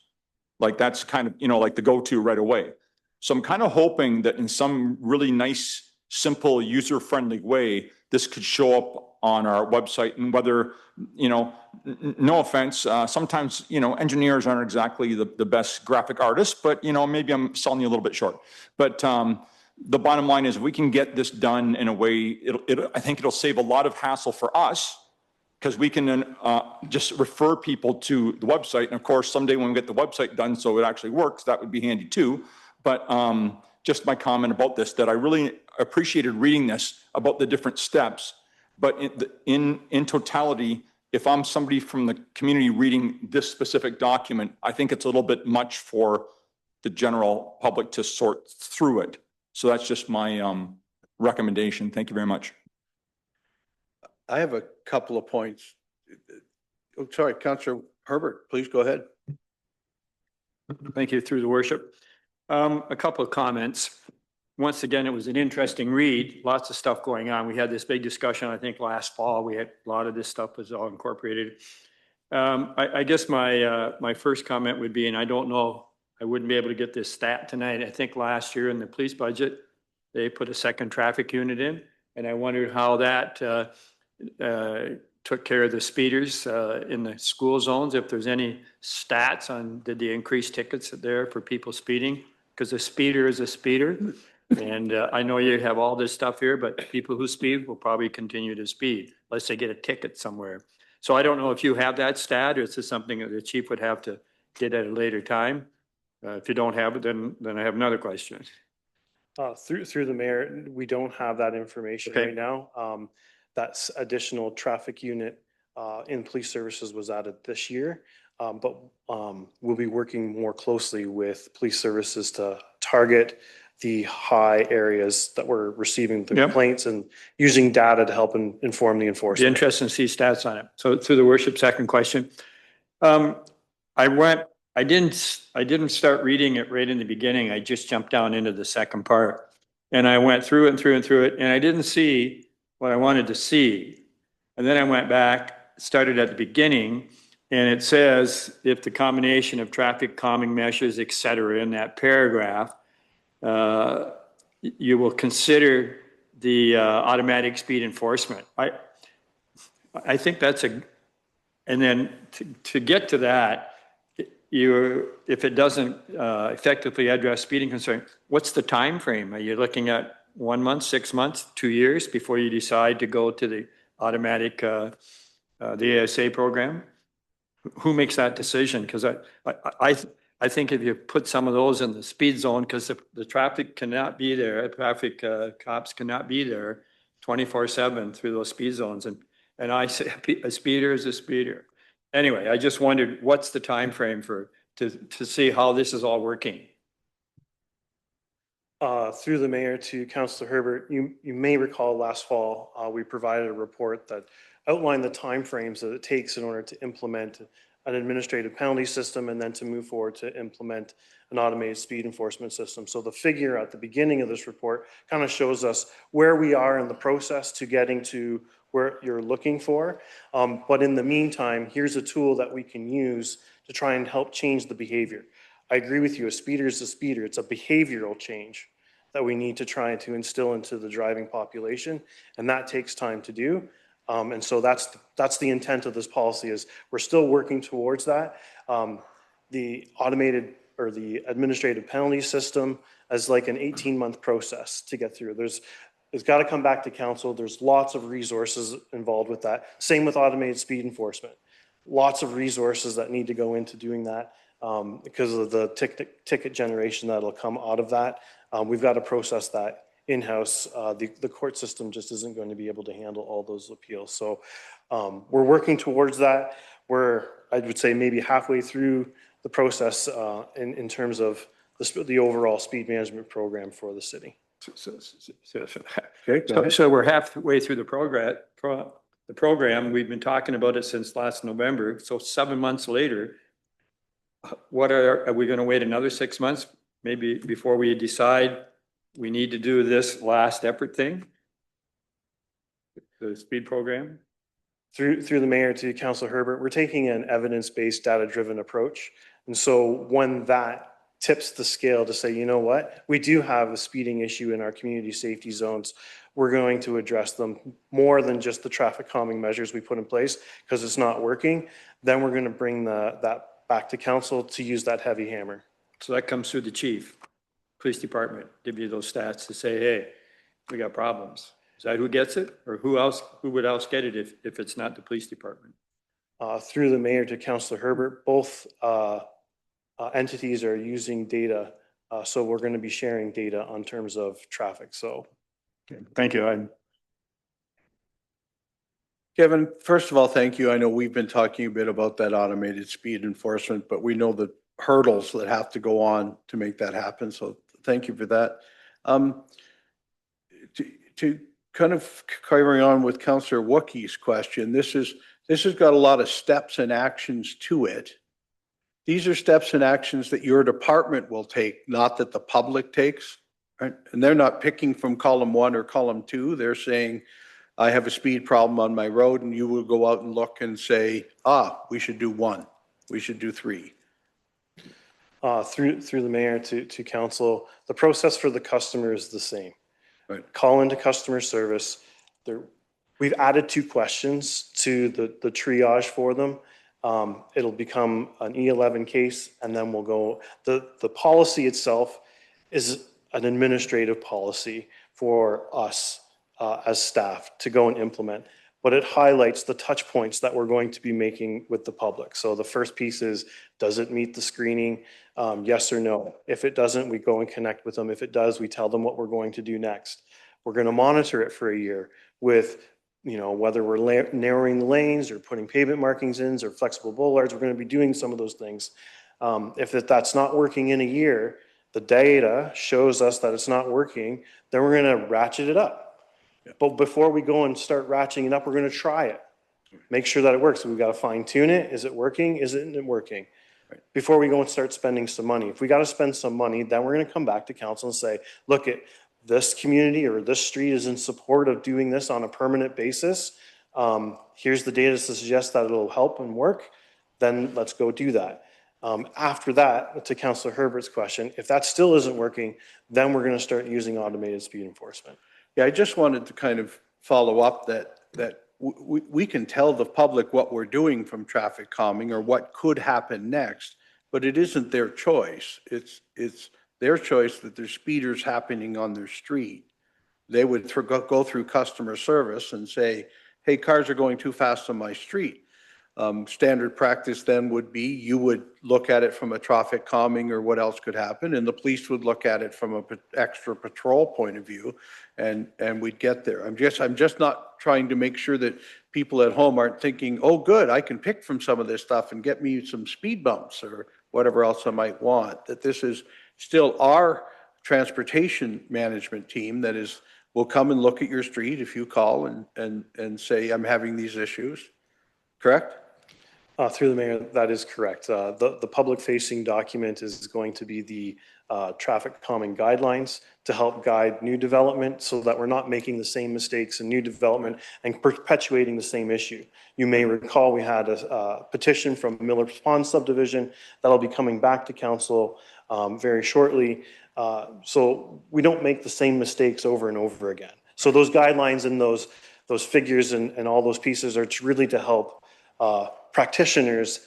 [SPEAKER 4] Like that's kind of, like the go-to right away. So I'm kind of hoping that in some really nice, simple, user-friendly way, this could show up on our website. And whether, no offense, sometimes, engineers aren't exactly the best graphic artists, but, maybe I'm selling you a little bit short. But the bottom line is, if we can get this done in a way, I think it'll save a lot of hassle for us, because we can then just refer people to the website. And of course, someday when we get the website done so it actually works, that would be handy too. But just my comment about this, that I really appreciated reading this about the different steps. But in totality, if I'm somebody from the community reading this specific document, I think it's a little bit much for the general public to sort through it. So that's just my recommendation. Thank you very much.
[SPEAKER 1] I have a couple of points. Oh, sorry, Councillor Herbert, please go ahead.
[SPEAKER 7] Thank you, through the worship. A couple of comments. Once again, it was an interesting read, lots of stuff going on. We had this big discussion, I think last fall, we had a lot of this stuff was all incorporated. I guess my first comment would be, and I don't know, I wouldn't be able to get this stat tonight. I think last year in the police budget, they put a second traffic unit in, and I wondered how that took care of the speeders in the school zones. If there's any stats on, did they increase tickets there for people speeding? Because a speeder is a speeder. And I know you have all this stuff here, but people who speed will probably continue to speed unless they get a ticket somewhere. So I don't know if you have that stat, or is this something that the chief would have to get at a later time? If you don't have it, then I have another question.
[SPEAKER 14] Through the mayor, we don't have that information
[SPEAKER 7] Okay.
[SPEAKER 14] right now. That additional traffic unit in police services was added this year. But we'll be working more closely with police services to target the high areas that we're receiving the
[SPEAKER 7] Yep.
[SPEAKER 14] complaints and using data to help inform the
[SPEAKER 7] Be
[SPEAKER 14] enforcement.
[SPEAKER 7] interesting to see stats on it. So through the worship, second question. I didn't start reading it right in the beginning. I just jumped down into the second part. And I went through it and through and through it, and I didn't see what I wanted to see. And then I went back, started at the beginning, and it says if the combination of traffic calming measures, et cetera, in that paragraph, you will consider the automatic speed enforcement. I think that's and then to get to that, if it doesn't effectively address speeding concern, what's the time frame? Are you looking at 1 month, 6 months, 2 years before you decide to go to the automatic, the ASA program? Who makes that decision? Because I think if you put some of those in the speed zone, because the traffic cannot be there, traffic cops cannot be there 24/7 through those speed zones. And I say a speeder is a speeder. Anyway, I just wondered what's the time frame to see how this is all working?
[SPEAKER 14] Through the mayor to Councillor Herbert, you may recall last fall, we provided a report that outlined the timeframes that it takes in order to implement an administrative penalty system and then to move forward to implement an automated speed enforcement system. So the figure at the beginning of this report kind of shows us where we are in the process to getting to where you're looking for. But in the meantime, here's a tool that we can use to try and help change the behavior. I agree with you, a speeder is a speeder. It's a behavioral change that we need to try to instill into the driving population, and that takes time to do. And so that's the intent of this policy is we're still working towards that. The automated or the administrative penalty system is like an 18-month process to get through. It's got to come back to council. There's lots of resources involved with that. Same with automated speed enforcement. Lots of resources that need to go into doing that because of the ticket generation that'll come out of that. We've got to process that in-house. The court system just isn't going to be able to handle all those appeals. So we're working towards that. We're, I would say, maybe halfway through the process in terms of the overall speed management program for the city.
[SPEAKER 7] So we're halfway through the program. We've been talking about it since last November. So 7 months later, are we going to wait another 6 months maybe before we decide we need to do this last effort thing? The speed program?
[SPEAKER 14] Through the mayor to Councillor Herbert, we're taking an evidence-based, data-driven approach. And so when that tips the scale to say, you know what, we do have a speeding issue in our community safety zones, we're going to address them more than just the traffic calming measures we put in place because it's not working. Then we're going to bring that back to council to use that heavy hammer.
[SPEAKER 7] So that comes through the chief, police department, give you those stats to say, hey, we got problems. Is that who gets it? Or who would else get it if it's not the police department?
[SPEAKER 14] Through the mayor to Councillor Herbert, both entities are using data. So we're going to be sharing data on terms of traffic. So
[SPEAKER 7] okay. Thank you.
[SPEAKER 1] Kevin, first of all, thank you. I know we've been talking a bit about that automated speed enforcement, but we know the hurdles that have to go on to make that happen. So thank you for that. To kind of carry on with Councillor Wookie's question, this has got a lot of steps and actions to it. These are steps and actions that your department will take, not that the public takes, right? And they're not picking from column 1 or column 2. They're saying, I have a speed problem on my road, and you will go out and look and say, we should do 1, we should do 3.
[SPEAKER 14] Through the mayor to council, the process for the customer is the same.
[SPEAKER 1] Right.
[SPEAKER 14] Call into customer service. We've added 2 questions to the triage for them. It'll become an E11 case, and then we'll go, the policy itself is an administrative policy for us as staff to go and implement, but it highlights the touch points that we're going to be making with the public. So the first piece is, does it meet the screening? Yes or no. If it doesn't, we go and connect with them. If it does, we tell them what we're going to do next. We're going to monitor it for a year with, whether we're narrowing the lanes or putting pavement markings in or flexible bollards, we're going to be doing some of those things. If that's not working in a year, the data shows us that it's not working, then we're going to ratchet it up. But before we go and start ratcheting it up, we're going to try it. Make sure that it works. So we've got to fine tune it. Is it working? Isn't it working? Right. Before we go and start spending some money. If we got to spend some money, then we're going to come back to council and say, look, this community or this street is in support of doing this on a permanent basis. Here's the data to suggest that it'll help and work. Then let's go do that. After that, to Councillor Herbert's question, if that still isn't working, then we're going to start using automated speed enforcement.
[SPEAKER 1] Yeah, I just wanted to kind of follow up that we can tell the public what we're doing from traffic calming or what could happen next, but it isn't their choice. It's their choice that there's speeders happening on their street. They would go through customer service and say, hey, cars are going too fast on my street. Standard practice then would be you would look at it from a traffic calming or what else could happen, and the police would look at it from a extra patrol point of view, and we'd get there. I'm just not trying to make sure that people at home aren't thinking, oh, good, I can pick from some of this stuff and get me some speed bumps or whatever else I might want. That this is still our transportation management team that will come and look at your street if you call and say, I'm having these issues. Correct?
[SPEAKER 14] Through the mayor, that is correct. The public-facing document is going to be the traffic calming guidelines to help guide new development so that we're not making the same mistakes in new development and perpetuating the same issue. You may recall we had a petition from Miller Pond subdivision that'll be coming back to council very shortly. So we don't make the same mistakes over and over again. So those guidelines and those figures and all those pieces are really to help practitioners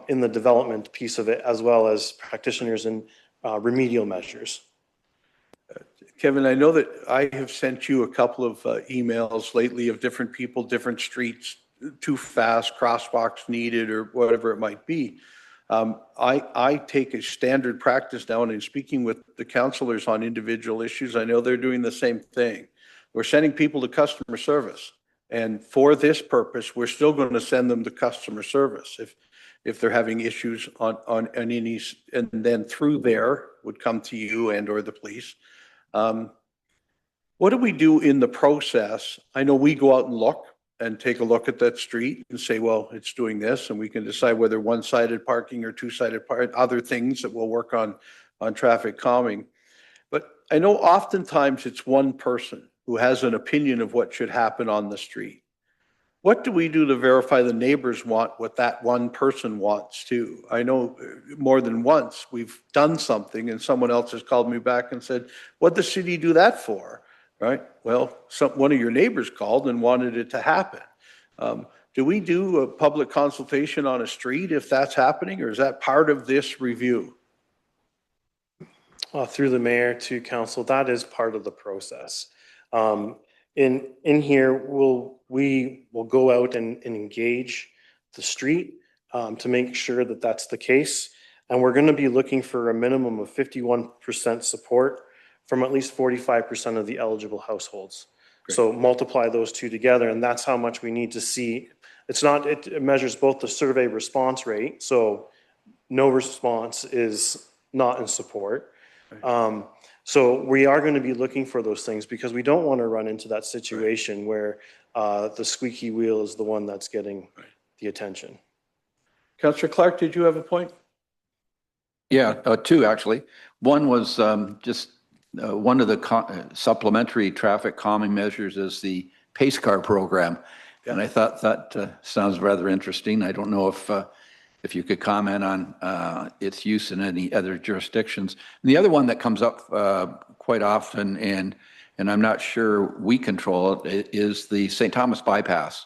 [SPEAKER 14] in the development piece of it, as well as practitioners in remedial measures.
[SPEAKER 1] Kevin, I know that I have sent you a couple of emails lately of different people, different streets, too fast, crosswalks needed, or whatever it might be. I take a standard practice now, and in speaking with the councillors on individual issues, I know they're doing the same thing. We're sending people to customer service. And for this purpose, we're still going to send them to customer service if they're having issues on any, and then through there would come to you and or the police. What do we do in the process? I know we go out and look and take a look at that street and say, well, it's doing this, and we can decide whether one-sided parking or two-sided parking, other things that will work on traffic calming. But I know oftentimes it's one person who has an opinion of what should happen on the street. What do we do to verify the neighbors want what that one person wants too? I know more than once we've done something and someone else has called me back and said, what'd the city do that for? Right? Well, one of your neighbors called and wanted it to happen. Do we do a public consultation on a street if that's happening, or is that part of this review?
[SPEAKER 14] Through the mayor to council, that is part of the process. In here, we will go out and engage the street to make sure that that's the case. And we're going to be looking for a minimum of 51% support from at least 45% of the eligible households. Great. So multiply those two together, and that's how much we need to see. It measures both the survey response rate, so no response is not in support. Right. So we are going to be looking for those things because we don't want to run into that situation where the squeaky wheel is the one that's getting the attention.
[SPEAKER 1] Councillor Clark, did you have a point?
[SPEAKER 11] Yeah, 2 actually. One was just one of the supplementary traffic calming measures is the pace car program. And I thought that sounds rather interesting. I don't know if you could comment on its use in any other jurisdictions. And the other one that comes up quite often, and I'm not sure we control it, is the St. Thomas bypass.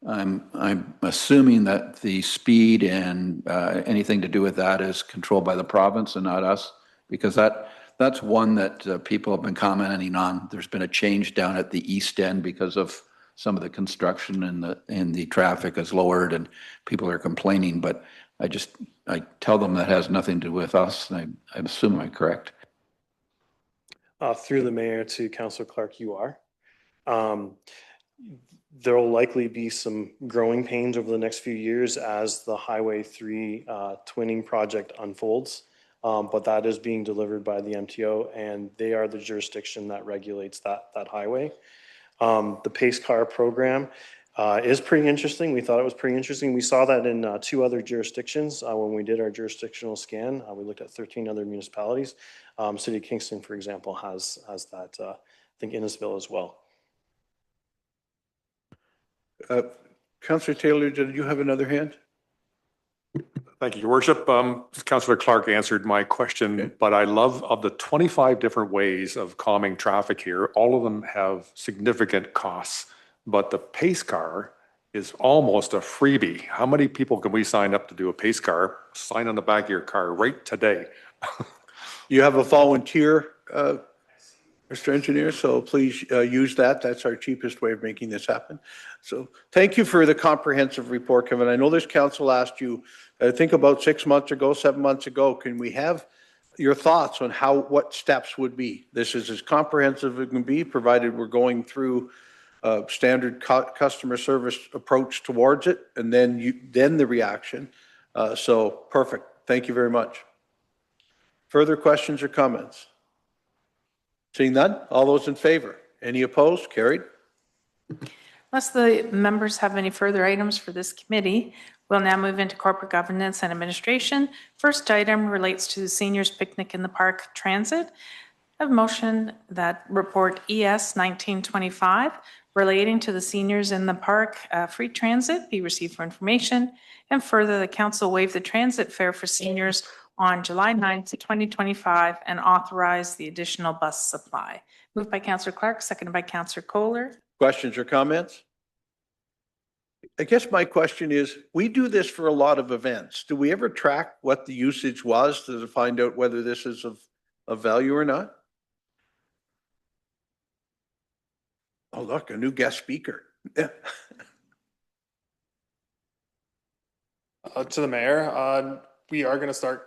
[SPEAKER 11] I'm assuming that the speed and anything to do with that is controlled by the province and not us, because that's one that people have been commenting on. There's been a change down at the east end because of some of the construction and the traffic is lowered and people are complaining, but I tell them that has nothing to do with us. I assume I'm correct.
[SPEAKER 14] Through the mayor to Councillor Clark, you are. There will likely be some growing pains over the next few years as the Highway 3 twinning project unfolds. But that is being delivered by the MTO, and they are the jurisdiction that regulates that highway. The pace car program is pretty interesting. We thought it was pretty interesting. We saw that in 2 other jurisdictions when we did our jurisdictional scan. We looked at 13 other municipalities. City of Kingston, for example, has that. I think Innisfil as well.
[SPEAKER 1] Councillor Taylor, did you have another hand?
[SPEAKER 12] Thank you, Your Worship. Councillor Clark answered my question, but I love of the 25 different ways of calming traffic here, all of them have significant costs, but the pace car is almost a freebie. How many people can we sign up to do a pace car? Sign on the back of your car right today.
[SPEAKER 1] You have a volunteer, Mr. Engineer, so please use that. That's our cheapest way of making this happen. So thank you for the comprehensive report, Kevin. I know this council asked you, I think about 6 months ago, 7 months ago, can we have your thoughts on what steps would be? This is as comprehensive as it can be, provided we're going through standard customer service approach towards it, and then the reaction. So perfect. Thank you very much. Further questions or comments? Seeing none, all those in favor? Any opposed? Carried.
[SPEAKER 2] Unless the members have any further items for this committee, we'll now move into corporate governance and administration. First item relates to the Seniors Picnic in the Park Transit. I have a motion that report ES 1925 relating to the Seniors in the Park free transit be received for information, and further the council waive the transit fare for seniors on July 9th, 2025 and authorize the additional bus supply. Moved by Councillor Clark, seconded by Councillor Kohler.
[SPEAKER 1] Questions or comments? I guess my question is, we do this for a lot of events. Do we ever track what the usage was to find out whether this is of value or not? Oh, look, a new guest speaker. Yeah.
[SPEAKER 15] To the mayor, we are going to start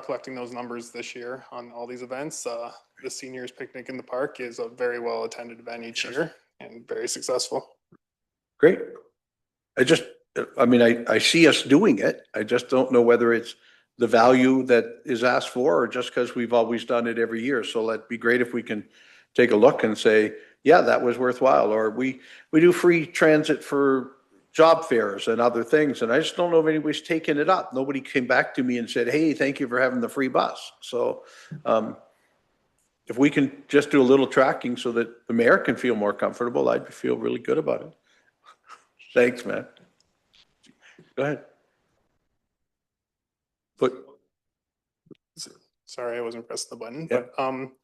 [SPEAKER 15] collecting those numbers this year on all these events. The Seniors Picnic in the Park is a very well attended event each year and very successful.
[SPEAKER 1] Great. I see us doing it. I just don't know whether it's the value that is asked for or just because we've always done it every year. So that'd be great if we can take a look and say, yeah, that was worthwhile. Or we do free transit for job fairs and other things. And I just don't know if anybody's taken it up. Nobody came back to me and said, hey, thank you for having the free bus. So if we can just do a little tracking so that the mayor can feel more comfortable, I'd feel really good about it. Thanks, man. Go ahead.
[SPEAKER 15] Sorry, I wasn't pressing the button, but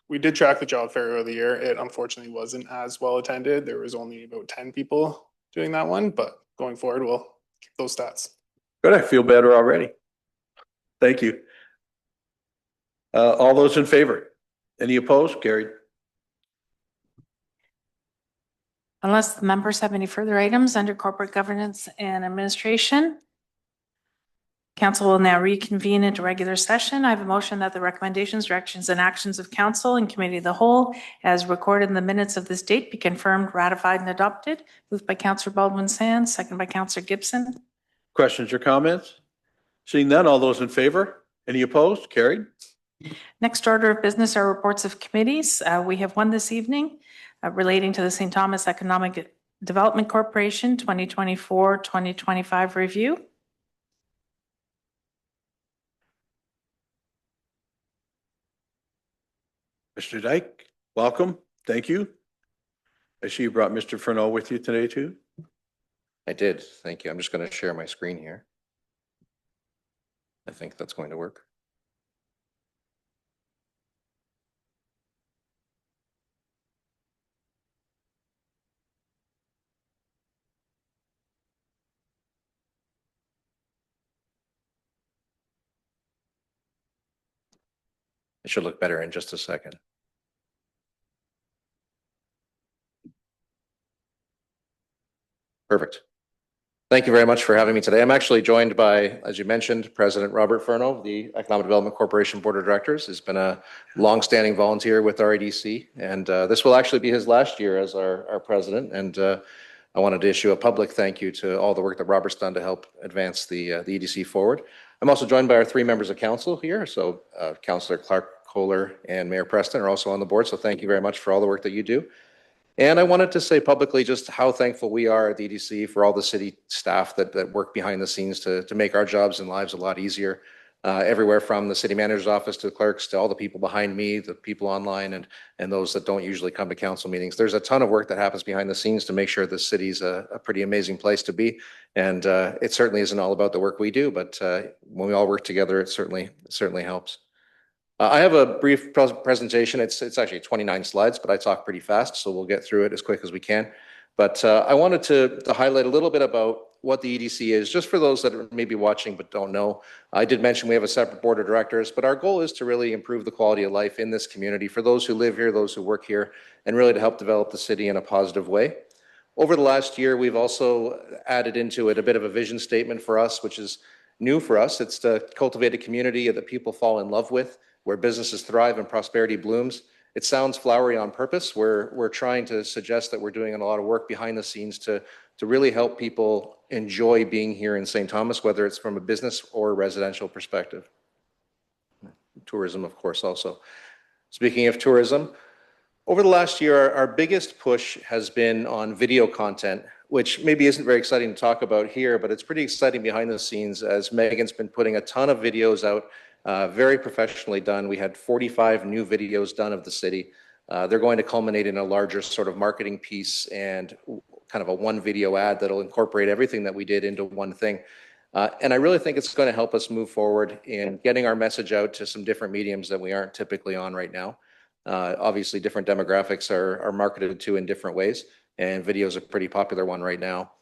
[SPEAKER 15] we did track the job fair of the year. It unfortunately wasn't as well attended. There was only about 10 people doing that one, but going forward, we'll keep those stats.
[SPEAKER 1] Good, I feel better already. Thank you. All those in favor? Any opposed? Carried.
[SPEAKER 2] Unless the members have any further items under corporate governance and administration, council will now reconvene into regular session. I have a motion that the recommendations, directions, and actions of council and committee of the whole, as recorded in the minutes of this date, be confirmed, ratified, and adopted. Moved by Councillor Baldwin-Sands, seconded by Councillor Gibson.
[SPEAKER 1] Questions or comments? Seeing none, all those in favor? Any opposed? Carried.
[SPEAKER 2] Next order of business are reports of committees. We have one this evening relating to the St. Thomas Economic Development Corporation 2024-2025 review.
[SPEAKER 1] Mr. Dyke, welcome. Thank you. I see you brought Mr. Furneaux with you today too.
[SPEAKER 16] I did. Thank you. I'm just going to share my screen here. I think that's going to work. It should look better in just a second. Perfect. Thank you very much for having me today. I'm actually joined by, as you mentioned, President Robert Furneaux, the Economic Development Corporation Board of Directors. He's been a longstanding volunteer with our EDC, and this will actually be his last year as our president. And I wanted to issue a public thank you to all the work that Robert's done to help advance the EDC forward. I'm also joined by our 3 members of council here. So Councillor Clark Kohler and Mayor Preston are also on the board. So thank you very much for all the work that you do. And I wanted to say publicly just how thankful we are at the EDC for all the city staff that work behind the scenes to make our jobs and lives a lot easier. Everywhere from the city manager's office to the clerks to all the people behind me, the people online, and those that don't usually come to council meetings. There's a ton of work that happens behind the scenes to make sure the city's a pretty amazing place to be. And it certainly isn't all about the work we do, but when we all work together, it certainly helps. I have a brief presentation. It's actually 29 slides, but I talk pretty fast, so we'll get through it as quick as we can. But I wanted to highlight a little bit about what the EDC is, just for those that are maybe watching but don't know. I did mention we have a separate board of directors, but our goal is to really improve the quality of life in this community for those who live here, those who work here, and really to help develop the city in a positive way. Over the last year, we've also added into it a bit of a vision statement for us, which is new for us. It's to cultivate a community that people fall in love with, where businesses thrive and prosperity blooms. It sounds flowery on purpose. We're trying to suggest that we're doing a lot of work behind the scenes to really help people enjoy being here in St. Thomas, whether it's from a business or residential perspective. Tourism, of course, also. Speaking of tourism, over the last year, our biggest push has been on video content, which maybe isn't very exciting to talk about here, but it's pretty exciting behind the scenes as Megan's been putting a ton of videos out, very professionally done. We had 45 new videos done of the city. They're going to culminate in a larger sort of marketing piece and kind of a one video ad that'll incorporate everything that we did into one thing. And I really think it's going to help us move forward in getting our message out to some different mediums that we aren't typically on right now. Obviously, different demographics are marketed to in different ways, and video is a pretty popular one right now.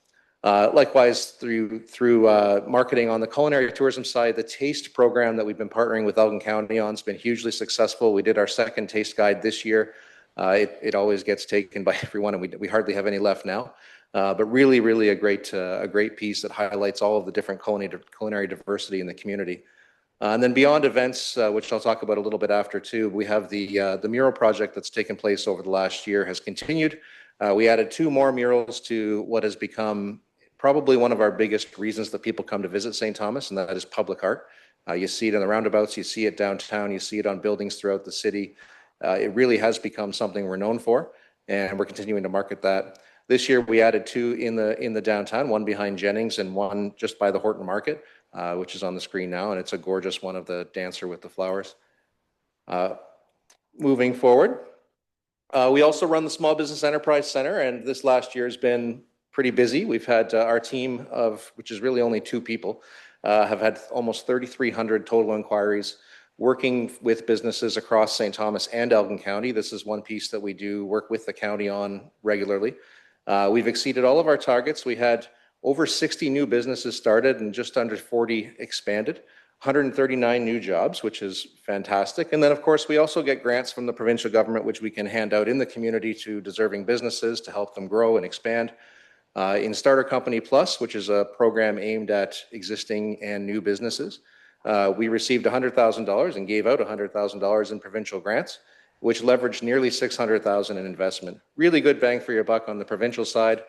[SPEAKER 16] Likewise, through marketing on the culinary tourism side, the taste program that we've been partnering with Elgin County on has been hugely successful. We did our second taste guide this year. It always gets taken by everyone, and we hardly have any left now. But really a great piece that highlights all of the different culinary diversity in the community. And then beyond events, which I'll talk about a little bit after too, we have the mural project that's taken place over the last year has continued. We added 2 more murals to what has become probably one of our biggest reasons that people come to visit St. Thomas, and that is public art. You see it in the roundabouts, you see it downtown, you see it on buildings throughout the city. It really has become something we're known for, and we're continuing to market that. This year, we added 2 in the downtown, one behind Jennings and one just by the Horton Market, which is on the screen now, and it's a gorgeous one of the dancer with the flowers. Moving forward, we also run the Small Business Enterprise Center, and this last year has been pretty busy. We've had our team of, which is really only 2 people, have had almost 3,300 total inquiries working with businesses across St. Thomas and Elgin County. This is one piece that we do work with the county on regularly. We've exceeded all of our targets. We had over 60 new businesses started and just under 40 expanded, 139 new jobs, which is fantastic. And then, of course, we also get grants from the provincial government, which we can hand out in the community to deserving businesses to help them grow and expand. In Starter Company Plus, which is a program aimed at existing and new businesses, we received $100,000 and gave out $100,000 in provincial grants, which leveraged nearly $600,000 in investment. Really good bang for your buck on the provincial side.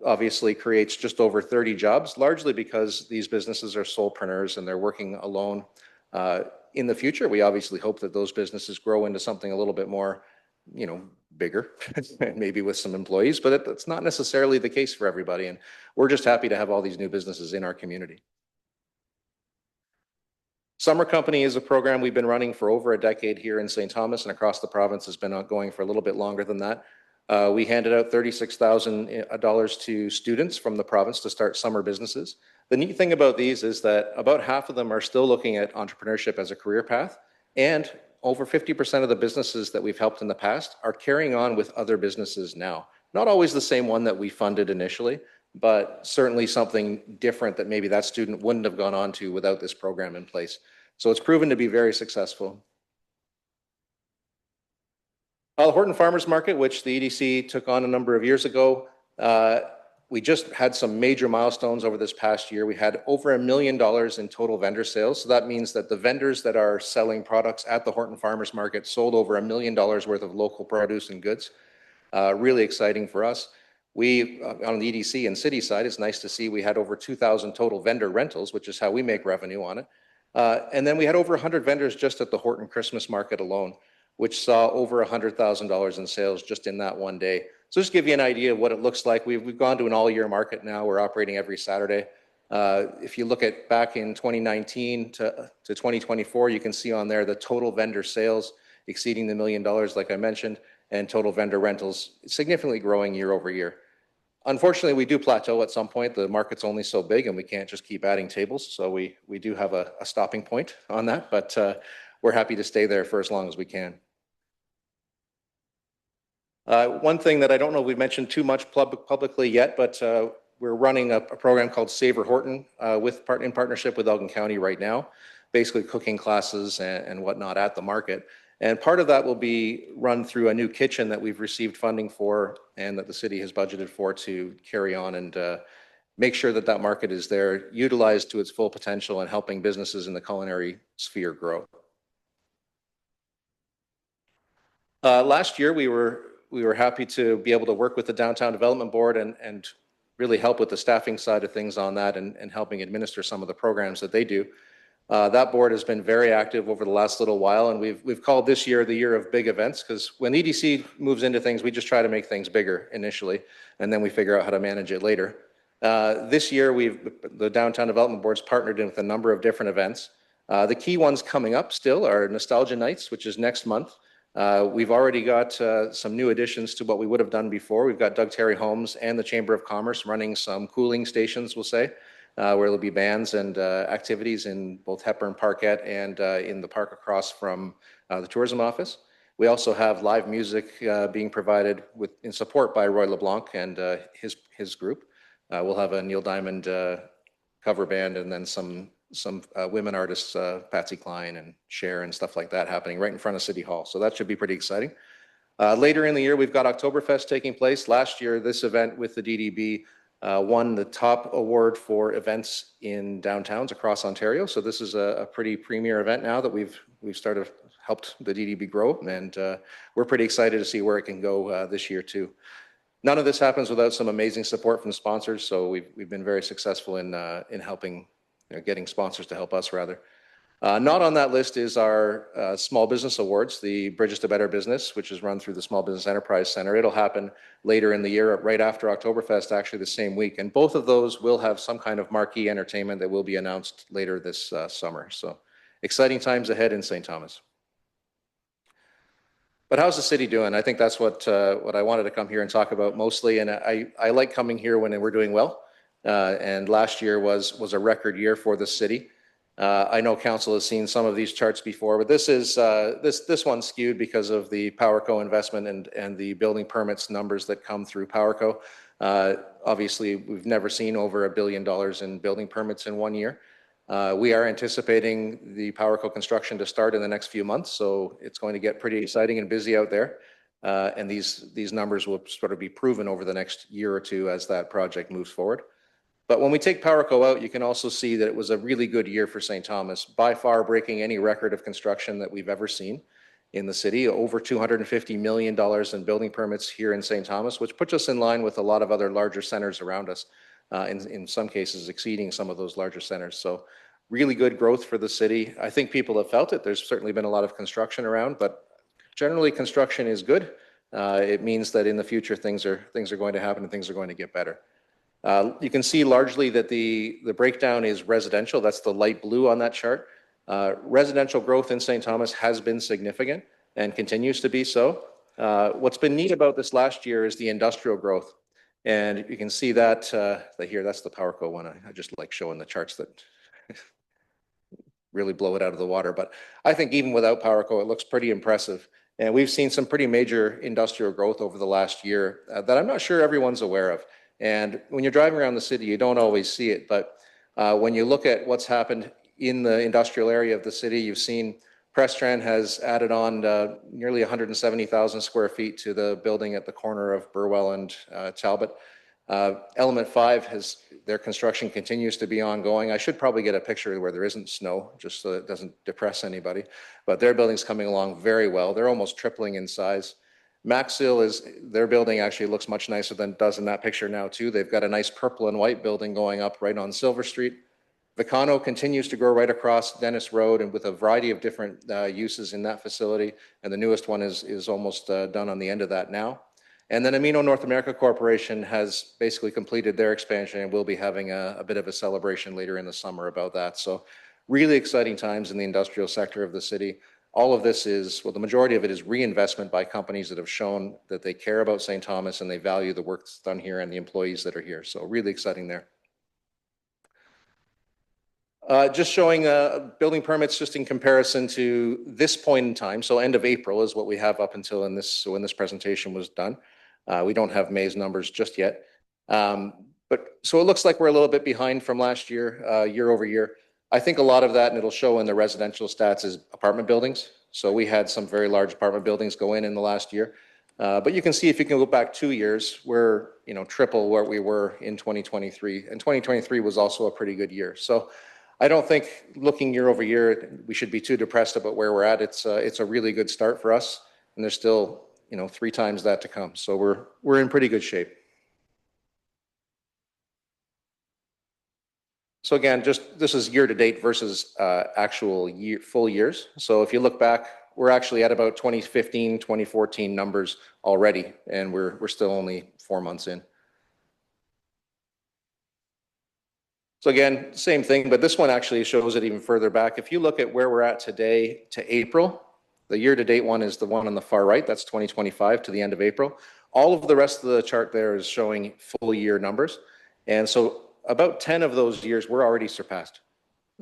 [SPEAKER 16] Obviously creates just over 30 jobs, largely because these businesses are solopreneurs and they're working alone. In the future, we obviously hope that those businesses grow into something a little bit more, bigger, maybe with some employees, but that's not necessarily the case for everybody. And we're just happy to have all these new businesses in our community. Summer Company is a program we've been running for over a decade here in St. Thomas, and across the province has been ongoing for a little bit longer than that. We handed out $36,000 to students from the province to start summer businesses. The neat thing about these is that about half of them are still looking at entrepreneurship as a career path, and over 50% of the businesses that we've helped in the past are carrying on with other businesses now. Not always the same one that we funded initially, but certainly something different that maybe that student wouldn't have gone on to without this program in place. So it's proven to be very successful. The Horton Farmers Market, which the EDC took on a number of years ago, we just had some major milestones over this past year. We had over $1 million in total vendor sales. So that means that the vendors that are selling products at the Horton Farmers Market sold over $1 million worth of local produce and goods. Really exciting for us. We, on the EDC and city side, it's nice to see we had over 2,000 total vendor rentals, which is how we make revenue on it. And then we had over 100 vendors just at the Horton Christmas Market alone, which saw over $100,000 in sales just in that one day. So just to give you an idea of what it looks like, we've gone to an all-year market now. We're operating every Saturday. If you look at back in 2019 to 2024, you can see on there the total vendor sales exceeding the $1 million, like I mentioned, and total vendor rentals significantly growing year over year. Unfortunately, we do plateau at some point. The market's only so big and we can't just keep adding tables. So we do have a stopping point on that, but we're happy to stay there for as long as we can. One thing that I don't know we've mentioned too much publicly yet, but we're running a program called Savor Horton in partnership with Elgin County right now, basically cooking classes and whatnot at the market. And part of that will be run through a new kitchen that we've received funding for and that the city has budgeted for to carry on and make sure that that market is there, utilized to its full potential and helping businesses in the culinary sphere grow. Last year, we were happy to be able to work with the Downtown Development Board and really help with the staffing side of things on that and helping administer some of the programs that they do. That board has been very active over the last little while, and we've called this year the year of big events, because when EDC moves into things, we just try to make things bigger initially, and then we figure out how to manage it later. This year, the Downtown Development Board's partnered in with a number of different events. The key ones coming up still are Nostalgia Nights, which is next month. We've already got some new additions to what we would have done before. We've got Doug Terry Homes and the Chamber of Commerce running some cooling stations, we'll say, where there'll be bands and activities in both Hepburn Parkette and in the park across from the tourism office. We also have live music being provided in support by Roy LeBlanc and his group. We'll have a Neil Diamond cover band and then some women artists, Patsy Cline and Cher and stuff like that happening right in front of City Hall. So that should be pretty exciting. Later in the year, we've got Oktoberfest taking place. Last year, this event with the DDB won the top award for events in downtowns across Ontario. So this is a pretty premier event now that we've helped the DDB grow, and we're pretty excited to see where it can go this year too. None of this happens without some amazing support from sponsors. So we've been very successful in helping, getting sponsors to help us rather. Not on that list is our Small Business Awards, the Bridges to Better Business, which is run through the Small Business Enterprise Center. It'll happen later in the year, right after Oktoberfest, actually the same week. And both of those will have some kind of marquee entertainment that will be announced later this summer. So exciting times ahead in St. Thomas. But how's the city doing? I think that's what I wanted to come here and talk about mostly. And I like coming here when we're doing well. And last year was a record year for the city. I know council has seen some of these charts before, but this is this one's skewed because of the PowerCo investment and the building permits numbers that come through PowerCo. Obviously, we've never seen over $1 billion in building permits in one year. We are anticipating the PowerCo construction to start in the next few months, so it's going to get pretty exciting and busy out there. And these numbers will sort of be proven over the next year or two as that project moves forward. But when we take PowerCo out, you can also see that it was a really good year for St. Thomas, by far breaking any record of construction that we've ever seen in the city, over $250 million in building permits here in St. Thomas, which puts us in line with a lot of other larger centers around us, in some cases exceeding some of those larger centers. So really good growth for the city. I think people have felt it. There's certainly been a lot of construction around, but generally construction is good. It means that in the future things are going to happen and things are going to get better. You can see largely that the breakdown is residential. That's the light blue on that chart. Residential growth in St. Thomas has been significant and continues to be so. What's been neat about this last year is the industrial growth. And you can see that here, that's the PowerCo one. I just like showing the charts that really blow it out of the water. But I think even without PowerCo, it looks pretty impressive. And we've seen some pretty major industrial growth over the last year that I'm not sure everyone's aware of. And when you're driving around the city, you don't always see it. But when you look at what's happened in the industrial area of the city, you've seen Prestran has added on nearly 170,000 square feet to the building at the corner of Burwell and Talbot. Element 5 has, their construction continues to be ongoing. I should probably get a picture where there isn't snow, just so it doesn't depress anybody. But their building's coming along very well. They're almost tripling in size. Maxil is, their building actually looks much nicer than it does in that picture now too. They've got a nice purple and white building going up right on Silver Street. Vicano continues to grow right across Dennis Road and with a variety of different uses in that facility. And the newest one is almost done on the end of that now. And then Amino North America Corporation has basically completed their expansion, and we'll be having a bit of a celebration later in the summer about that. So really exciting times in the industrial sector of the city. All of this is, well, the majority of it is reinvestment by companies that have shown that they care about St. Thomas and they value the work that's done here and the employees that are here. So really exciting there. Just showing building permits just in comparison to this point in time. So end of April is what we have up until when this presentation was done. We don't have May's numbers just yet. But so it looks like we're a little bit behind from last year, year over year. I think a lot of that, and it'll show in the residential stats, is apartment buildings. So we had some very large apartment buildings go in the last year. But you can see if you can go back 2 years, we're triple where we were in 2023. And 2023 was also a pretty good year. So I don't think looking year over year, we should be too depressed about where we're at. It's a really good start for us. And there's still 3 times that to come. So we're in pretty good shape. So again, this is year to date versus actual full years. So if you look back, we're actually at about 2015, 2014 numbers already, and we're still only 4 months in. So again, same thing, but this one actually shows it even further back. If you look at where we're at today to April, the year-to-date one is the one on the far right. That's 2025 to the end of April. All of the rest of the chart there is showing full year numbers. And so about 10 of those years were already surpassed.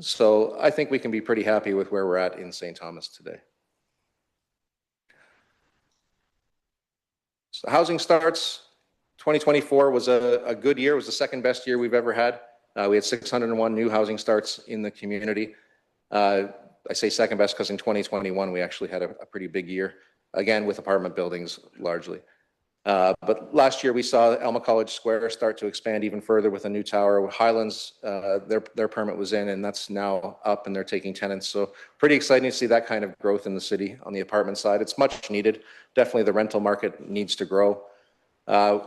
[SPEAKER 16] So I think we can be pretty happy with where we're at in St. Thomas today. So housing starts, 2024 was a good year. It was the second best year we've ever had. We had 601 new housing starts in the community. I say second best because in 2021, we actually had a pretty big year, again, with apartment buildings largely. But last year we saw Alma College Square start to expand even further with a new tower. Highlands, their permit was in, and that's now up, and they're taking tenants. So pretty exciting to see that kind of growth in the city on the apartment side. It's much needed. Definitely the rental market needs to grow.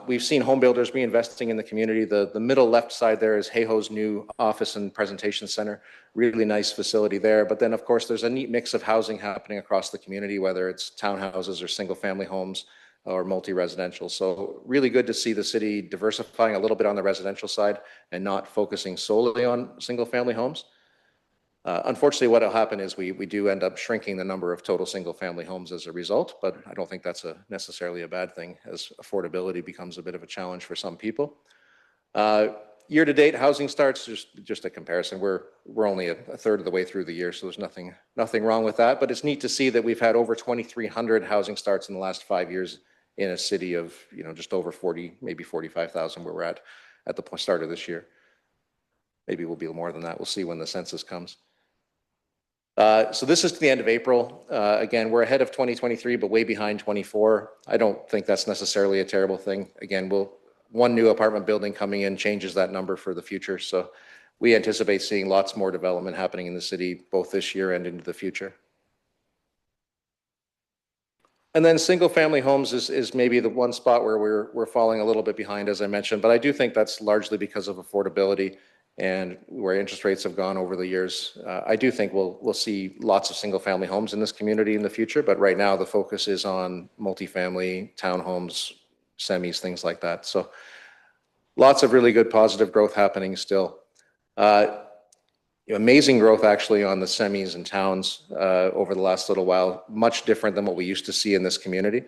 [SPEAKER 16] We've seen home builders reinvesting in the community. The middle left side there is Hayho's new office and presentation center. Really nice facility there. But then, of course, there's a neat mix of housing happening across the community, whether it's townhouses or single-family homes or multi-residential. So really good to see the city diversifying a little bit on the residential side and not focusing solely on single-family homes. Unfortunately, what will happen is we do end up shrinking the number of total single-family homes as a result, but I don't think that's necessarily a bad thing, as affordability becomes a bit of a challenge for some people. Year-to-date housing starts, just a comparison. We're only a third of the way through the year, so there's nothing wrong with that. But it's neat to see that we've had over 2,300 housing starts in the last 5 years in a city of just over 40, maybe 45,000 where we're at the start of this year. Maybe we'll be more than that. We'll see when the census comes. So this is to the end of April. Again, we're ahead of 2023, but way behind 24. I don't think that's necessarily a terrible thing. Again, one new apartment building coming in changes that number for the future. So we anticipate seeing lots more development happening in the city, both this year and into the future. And then single family homes is maybe the one spot where we're falling a little bit behind, as I mentioned, but I do think that's largely because of affordability and where interest rates have gone over the years. I do think we'll see lots of single family homes in this community in the future, but right now the focus is on multifamily, townhomes, semis, things like that. So lots of really good positive growth happening still. Amazing growth actually on the semis and towns over the last little while, much different than what we used to see in this community.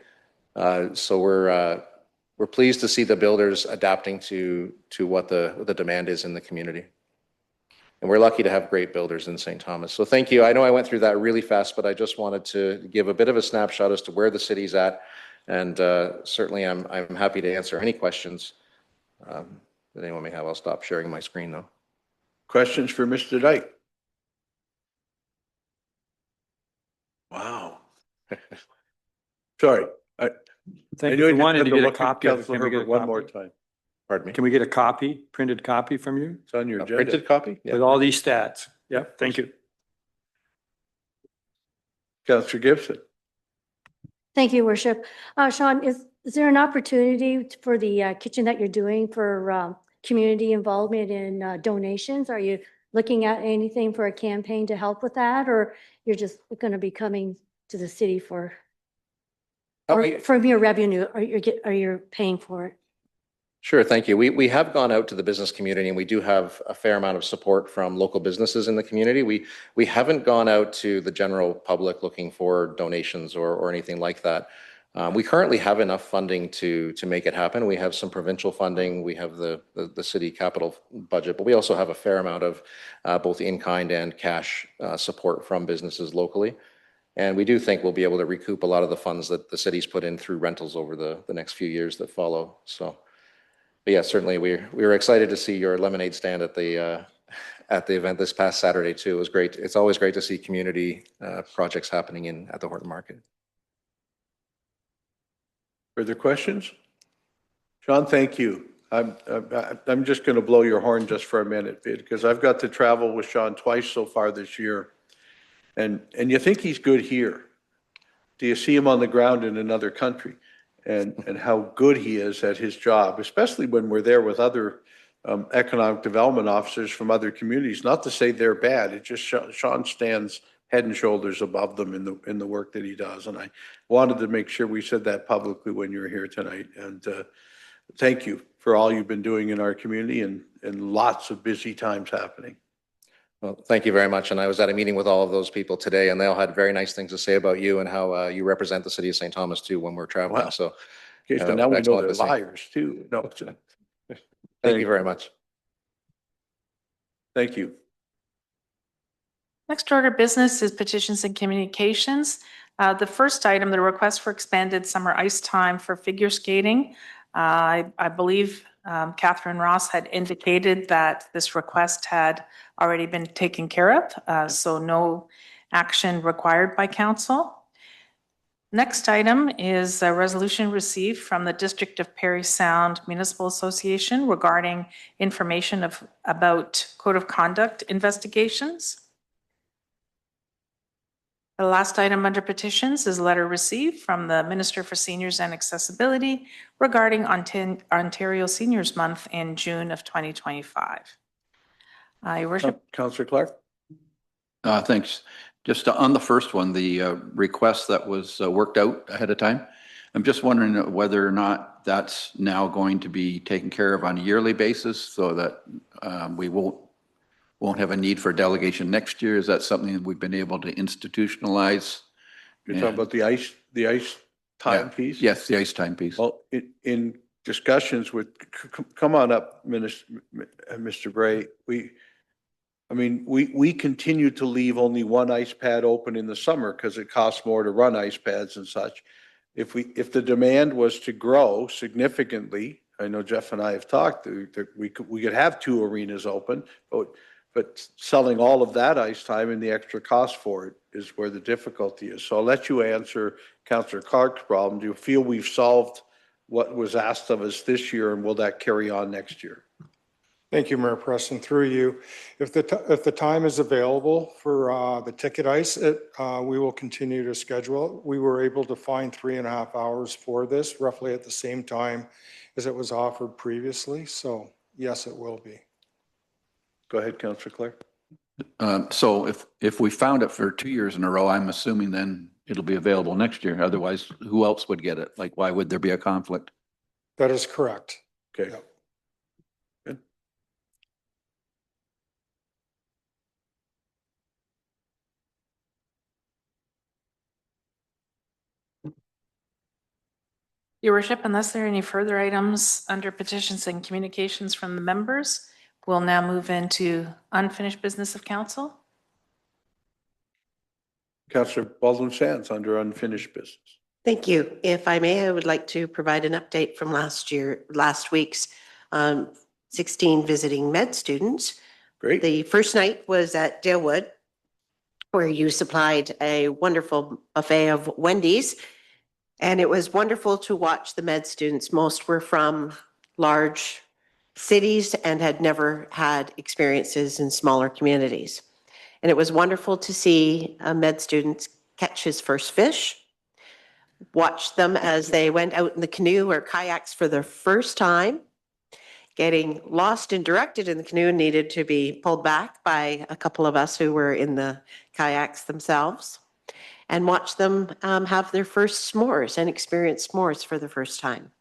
[SPEAKER 16] So we're pleased to see the builders adapting to what the demand is in the community. And we're lucky to have great builders in St. Thomas. So thank you. I know I went through that really fast, but I just wanted to give a bit of a snapshot as to where the city's at. And certainly I'm happy to answer any questions that anyone may have. I'll stop sharing my screen though.
[SPEAKER 1] Questions for Mr. Dyke? Wow. Sorry. I
[SPEAKER 7] Thank
[SPEAKER 1] knew
[SPEAKER 7] you.
[SPEAKER 1] I
[SPEAKER 7] I wanted
[SPEAKER 1] had
[SPEAKER 7] to get a
[SPEAKER 1] look at
[SPEAKER 7] copy of it.
[SPEAKER 1] Councillor
[SPEAKER 7] Can we get a
[SPEAKER 1] Herbert one more
[SPEAKER 7] copy?
[SPEAKER 1] time.
[SPEAKER 16] Pardon me.
[SPEAKER 7] Can we get a copy, printed copy from you
[SPEAKER 1] It's on your
[SPEAKER 16] A
[SPEAKER 1] agenda.
[SPEAKER 16] printed copy? Yeah.
[SPEAKER 7] with all these stats? Yeah, thank you.
[SPEAKER 1] Councillor Gibson.
[SPEAKER 17] Thank you, Worship. Sean, is there an opportunity for the kitchen that you're doing for community involvement in donations? Are you looking at anything for a campaign to help with that, or you're just going to be coming to the city for, or from your revenue, or you're paying for it?
[SPEAKER 16] Sure, thank you. We have gone out to the business community and we do have a fair amount of support from local businesses in the community. We haven't gone out to the general public looking for donations or anything like that. We currently have enough funding to make it happen. We have some provincial funding, we have the city capital budget, but we also have a fair amount of both in-kind and cash support from businesses locally. And we do think we'll be able to recoup a lot of the funds that the city's put in through rentals over the next few years that follow. So. But yeah, certainly we were excited to see your lemonade stand at the event this past Saturday too. It was great. It's always great to see community projects happening at the Horton Market.
[SPEAKER 1] Further questions? Sean, thank you. I'm just going to blow your horn just for a minute because I've got to travel with Sean twice so far this year. And you think he's good here. Do you see him on the ground in another country? And how good he is at his job, especially when we're there with other economic development officers from other communities. Not to say they're bad, it just Sean stands head and shoulders above them in the work that he does. And I wanted to make sure we said that publicly when you were here tonight. And thank you for all you've been doing in our community and lots of busy times happening.
[SPEAKER 16] Well, thank you very much. And I was at a meeting with all of those people today, and they all had very nice things to say about you and how you represent the city of St. Thomas too when we're traveling.
[SPEAKER 1] Wow.
[SPEAKER 16] So,
[SPEAKER 1] Okay, so now we know
[SPEAKER 16] excellent
[SPEAKER 1] they're
[SPEAKER 16] to see.
[SPEAKER 1] liars too. No,
[SPEAKER 16] Thank you very much.
[SPEAKER 1] thank you.
[SPEAKER 2] Next order of business is petitions and communications. The first item, the request for expanded summer ice time for figure skating. I believe Catherine Ross had indicated that this request had already been taken care of, so no action required by council. Next item is a resolution received from the District of Parry Sound Municipal Association regarding information about code of conduct investigations. The last item under petitions is a letter received from the Minister for Seniors and Accessibility regarding Ontario Seniors Month in June of 2025. Your Worship.
[SPEAKER 1] Councillor Clark.
[SPEAKER 11] Thanks. Just on the first one, the request that was worked out ahead of time. I'm just wondering whether or not that's now going to be taken care of on a yearly basis so that we won't have a need for delegation next year. Is that something that we've been able to institutionalize?
[SPEAKER 1] You're talking about the ice time piece?
[SPEAKER 11] Yes, the ice time piece.
[SPEAKER 1] Well, in discussions with, come on up, Mr. Bray, we continue to leave only one ice pad open in the summer because it costs more to run ice pads and such. If the demand was to grow significantly, I know Jeff and I have talked, we could have two arenas open, but selling all of that ice time and the extra cost for it is where the difficulty is. So I'll let you answer Councillor Clark's problem. Do you feel we've solved what was asked of us this year, and will that carry on next year?
[SPEAKER 10] Thank you, Mayor Preston. Through you, if the time is available for the ticket ice, we will continue to schedule. We were able to find 3.5 hours for this, roughly at the same time as it was offered previously. So yes, it will be.
[SPEAKER 1] Go ahead, Councillor Clark.
[SPEAKER 11] So if we found it for 2 years in a row, I'm assuming then it'll be available next year. Otherwise, who else would get it? Like, why would there be a conflict?
[SPEAKER 10] That is correct.
[SPEAKER 1] Okay.
[SPEAKER 10] Yep.
[SPEAKER 1] Good.
[SPEAKER 2] Your worship, unless there are any further items under petitions and communications from the members, we'll now move into unfinished business of council.
[SPEAKER 1] Councillor Baldwin Sands under unfinished business.
[SPEAKER 9] Thank you. If I may, I would like to provide an update from last week's 16 visiting med students.
[SPEAKER 1] Great.
[SPEAKER 9] The first night was at Dalewood, where you supplied a wonderful buffet of Wendy's. And it was wonderful to watch the med students. Most were from large cities and had never had experiences in smaller communities. And it was wonderful to see a med student catch his first fish, watch them as they went out in the canoe or kayaks for the first time, getting lost and directed in the canoe and needed to be pulled back by a couple of us who were in the kayaks themselves, and watch them have their first s'mores and experience s'mores for the first time.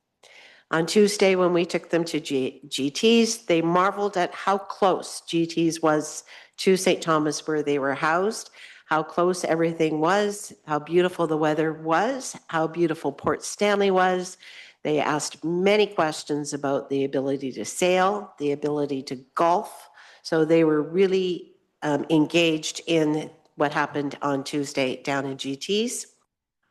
[SPEAKER 9] On Tuesday, when we took them to GT's, they marveled at how close GT's was to St. Thomas where they were housed, how close everything was, how beautiful the weather was, how beautiful Port Stanley was. They asked many questions about the ability to sail, the ability to golf. So they were really engaged in what happened on Tuesday down in GT's.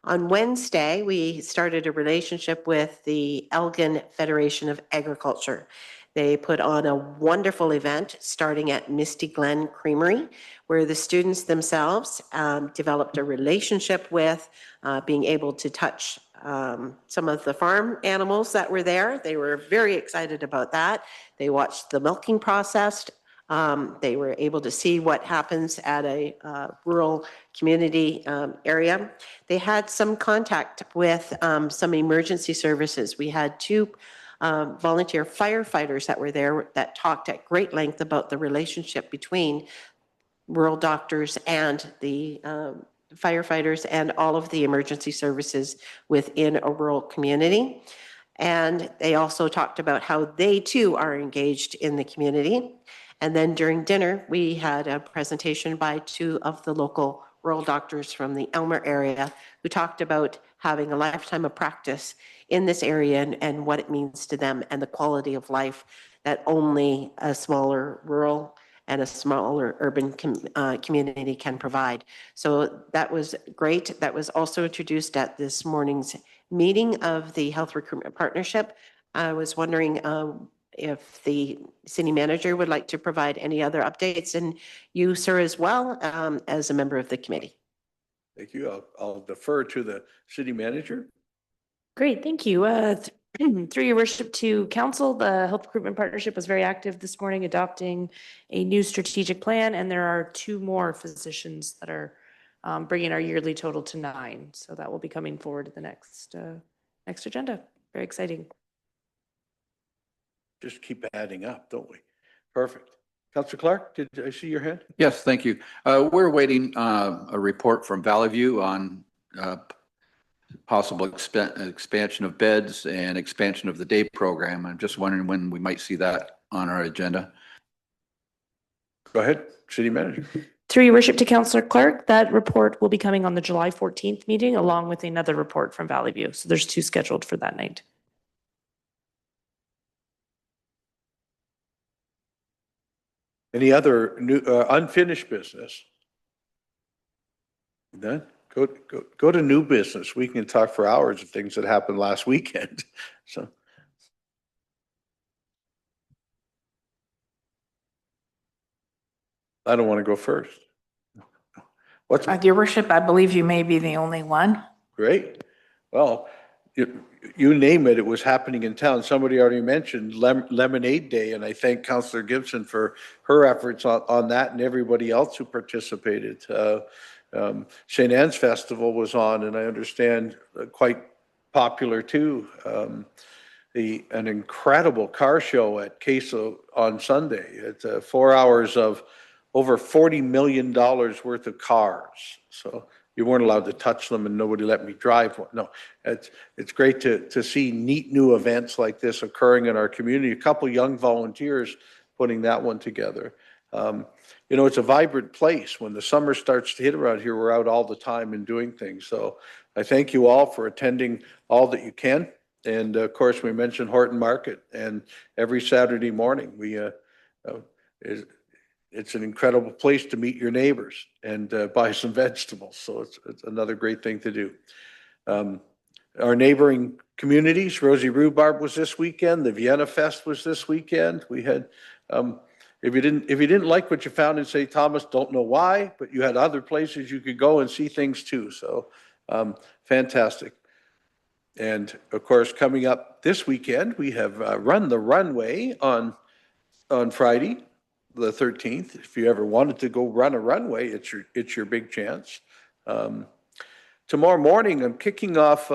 [SPEAKER 9] On Wednesday, we started a relationship with the Elgin Federation of Agriculture. They put on a wonderful event starting at Misty Glen Creamery, where the students themselves developed a relationship with being able to touch some of the farm animals that were there. They were very excited about that. They watched the milking process. They were able to see what happens at a rural community area. They had some contact with some emergency services. We had two volunteer firefighters that were there that talked at great length about the relationship between rural doctors and the firefighters and all of the emergency services within a rural community. And they also talked about how they too are engaged in the community. And then during dinner, we had a presentation by two of the local rural doctors from the Elmer area who talked about having a lifetime of practice in this area and what it means to them and the quality of life that only a smaller rural and a smaller urban community can provide. So that was great. That was also introduced at this morning's meeting of the Health Recruitment Partnership. I was wondering if the city manager would like to provide any other updates, and you, sir, as well, as a member of the committee.
[SPEAKER 1] Thank you. I'll defer to the city manager.
[SPEAKER 13] Great, thank you. Through your worship to council, the Health Recruitment Partnership was very active this morning, adopting a new strategic plan, and there are 2 more physicians that are bringing our yearly total to 9. So that will be coming forward at the next agenda. Very exciting.
[SPEAKER 1] Just keep adding up, don't we? Perfect. Councillor Clark, did I see your hand?
[SPEAKER 11] Yes, thank you. We're waiting a report from Valley View on possible expansion of beds and expansion of the day program. I'm just wondering when we might see that on our agenda.
[SPEAKER 1] Go ahead, city manager.
[SPEAKER 13] Through your worship to Councillor Clark, that report will be coming on the July 14th meeting along with another report from Valley View. So there's 2 scheduled for that night.
[SPEAKER 1] Any other new unfinished business? Done? Go to new business. We can talk for hours of things that happened last weekend. So. I don't want to go first. What's
[SPEAKER 2] Your worship, I believe you may be the only one.
[SPEAKER 1] great? Well, you name it, it was happening in town. Somebody already mentioned Lemonade Day, and I thank Councillor Gibson for her efforts on that and everybody else who participated. St. Anne's Festival was on, and I understand quite popular too. An incredible car show at Queso on Sunday. It's 4 hours of over $40 million worth of cars. So you weren't allowed to touch them and nobody let me drive one. No, it's great to see neat new events like this occurring in our community. A couple young volunteers putting that one together. You know, it's a vibrant place. When the summer starts to hit around here, we're out all the time and doing things. So I thank you all for attending all that you can. And of course, we mentioned Horton Market, and every Saturday morning, it's an incredible place to meet your neighbors and buy some vegetables. So it's another great thing to do. Our neighboring communities, Rosie Rhubarb was this weekend. The Vienna Fest was this weekend. We had, if you didn't like what you found in St. Thomas, don't know why, but you had other places you could go and see things too. So fantastic. And of course, coming up this weekend, we have Run the Runway on Friday, the 13th. If you ever wanted to go run a runway, it's your big chance. Tomorrow morning, I'm kicking off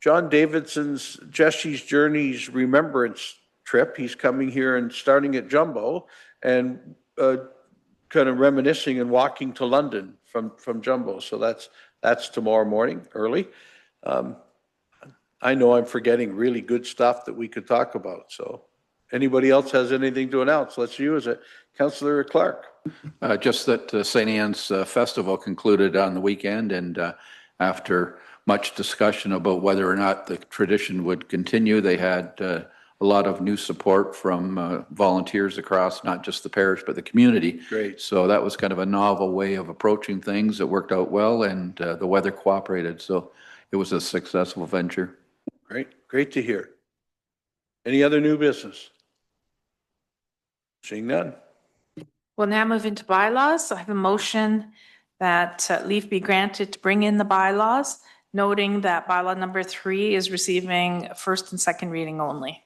[SPEAKER 1] John Davidson's Jesse's Journeys Remembrance trip. He's coming here and starting at Jumbo and kind of reminiscing and walking to London from Jumbo. So that's tomorrow morning early. I know I'm forgetting really good stuff that we could talk about. So anybody else has anything to announce? Let's use it. Councillor Clark.
[SPEAKER 11] Just that St. Anne's Festival concluded on the weekend, and after much discussion about whether or not the tradition would continue, they had a lot of new support from volunteers across not just the parish but the community.
[SPEAKER 1] Great.
[SPEAKER 11] So that was kind of a novel way of approaching things. It worked out well, and the weather cooperated. So it was a successful venture.
[SPEAKER 1] Great to hear. Any other new business? Seeing none.
[SPEAKER 2] We'll now move into bylaws. So I have a motion that leave be granted to bring in the bylaws, noting that bylaw number 3 is receiving first and second reading only.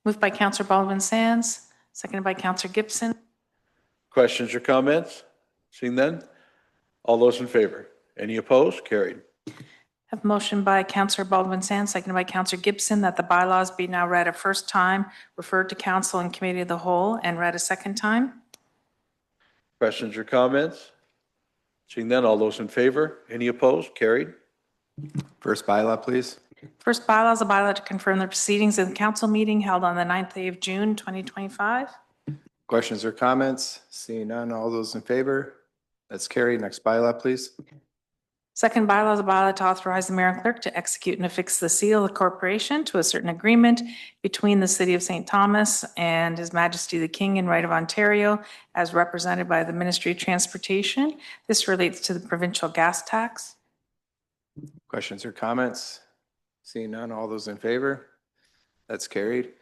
[SPEAKER 2] Moved by Councillor Baldwin Sands, seconded by Councillor Gibson.
[SPEAKER 1] Questions or comments? Seeing none. All those in favor? Any opposed? Carried.
[SPEAKER 2] I have a motion by Councillor Baldwin Sands, seconded by Councillor Gibson, that the bylaws be now read a first time, referred to council and committee of the whole, and read a second time.
[SPEAKER 1] Questions or comments? Seeing none, all those in favor? Any opposed? Carried.
[SPEAKER 18] First bylaw, please.
[SPEAKER 2] First bylaw is a bylaw to confirm the proceedings of the council meeting held on the 9th day of June, 2025.
[SPEAKER 18] Questions or comments? Seeing none, all those in favor? That's carried. Next bylaw, please.
[SPEAKER 2] Second bylaw is a bylaw to authorize the mayor and clerk to execute and affix the seal of the corporation to a certain agreement between the city of St. Thomas and His Majesty the King in Right of Ontario as represented by the Ministry of Transportation. This relates to the provincial gas tax.
[SPEAKER 18] Questions or comments? Seeing none, all those in favor? That's carried.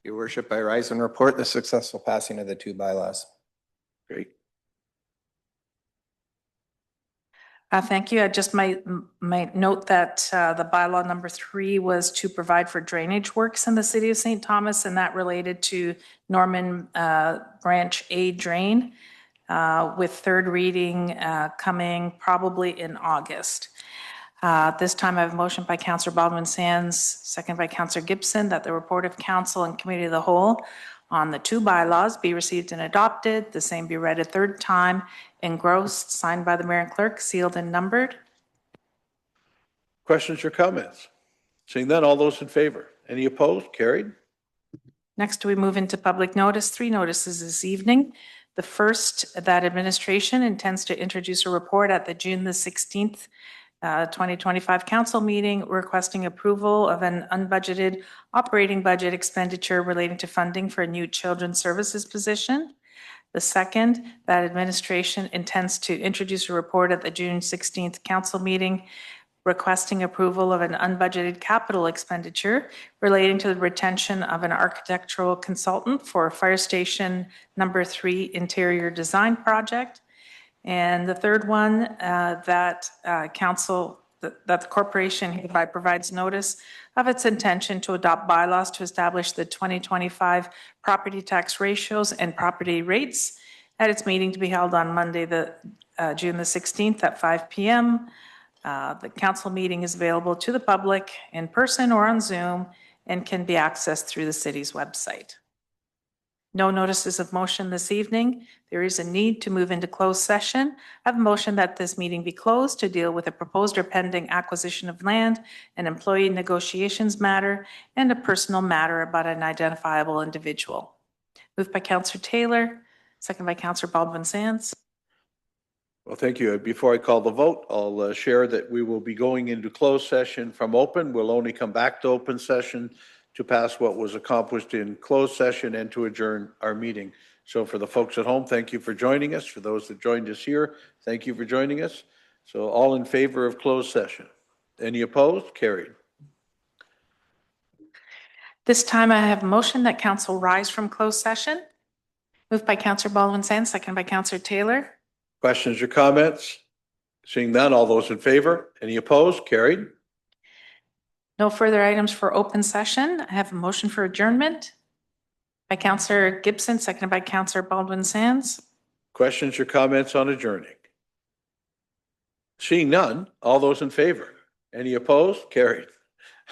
[SPEAKER 18] Your worship, I rise and report the successful passing of the 2 bylaws.
[SPEAKER 1] Great.
[SPEAKER 2] Thank you. I just might note that the bylaw number 3 was to provide for drainage works in the city of St. Thomas, and that related to Norman Branch A drain, with third reading coming probably in August. This time I have a motion by Councillor Baldwin Sands, second by Councillor Gibson, that the report of council and committee of the whole on the 2 bylaws be received and adopted. The same be read a third time, engrossed, signed by the mayor and clerk, sealed and numbered.
[SPEAKER 1] Questions or comments? Seeing none, all those in favor? Any opposed? Carried.
[SPEAKER 2] Next, we move into public notice. 3 notices this evening. The first, that administration intends to introduce a report at the June the 16th 2025 council meeting requesting approval of an unbudgeted operating budget expenditure relating to funding for a new children's services position. The second, that administration intends to introduce a report at the June 16th council meeting requesting approval of an unbudgeted capital expenditure relating to the retention of an architectural consultant for Fire Station number 3 interior design project. And the third one, that the corporation hereby provides notice of its intention to adopt bylaws to establish the 2025 property tax ratios and property rates at its meeting to be held on Monday, June the 16th at 5 p.m. The council meeting is available to the public in person or on Zoom and can be accessed through the city's website. No notices of motion this evening. There is a need to move into closed session. I have a motion that this meeting be closed to deal with a proposed or pending acquisition of land, an employee negotiations matter, and a personal matter about an identifiable individual. Moved by Councillor Taylor, second by Councillor Baldwin Sands.
[SPEAKER 1] Well, thank you. Before I call the vote, I'll share that we will be going into closed session from open. We'll only come back to open session to pass what was accomplished in closed session and to adjourn our meeting. So for the folks at home, thank you for joining us. For those that joined us here, thank you for joining us. So all in favor of closed session? Any opposed? Carried.
[SPEAKER 2] This time I have a motion that council rise from closed session. Moved by Councillor Baldwin-Sands, seconded by Councillor Taylor.
[SPEAKER 1] Questions or comments? Seeing none, all those in favor? Any opposed? Carried.
[SPEAKER 2] No further items for open session. I have a motion for adjournment by Councillor Gibson, seconded by Councillor Baldwin-Sands.
[SPEAKER 1] Questions or comments on adjourning? Seeing none, all those in favor? Any opposed? Carried.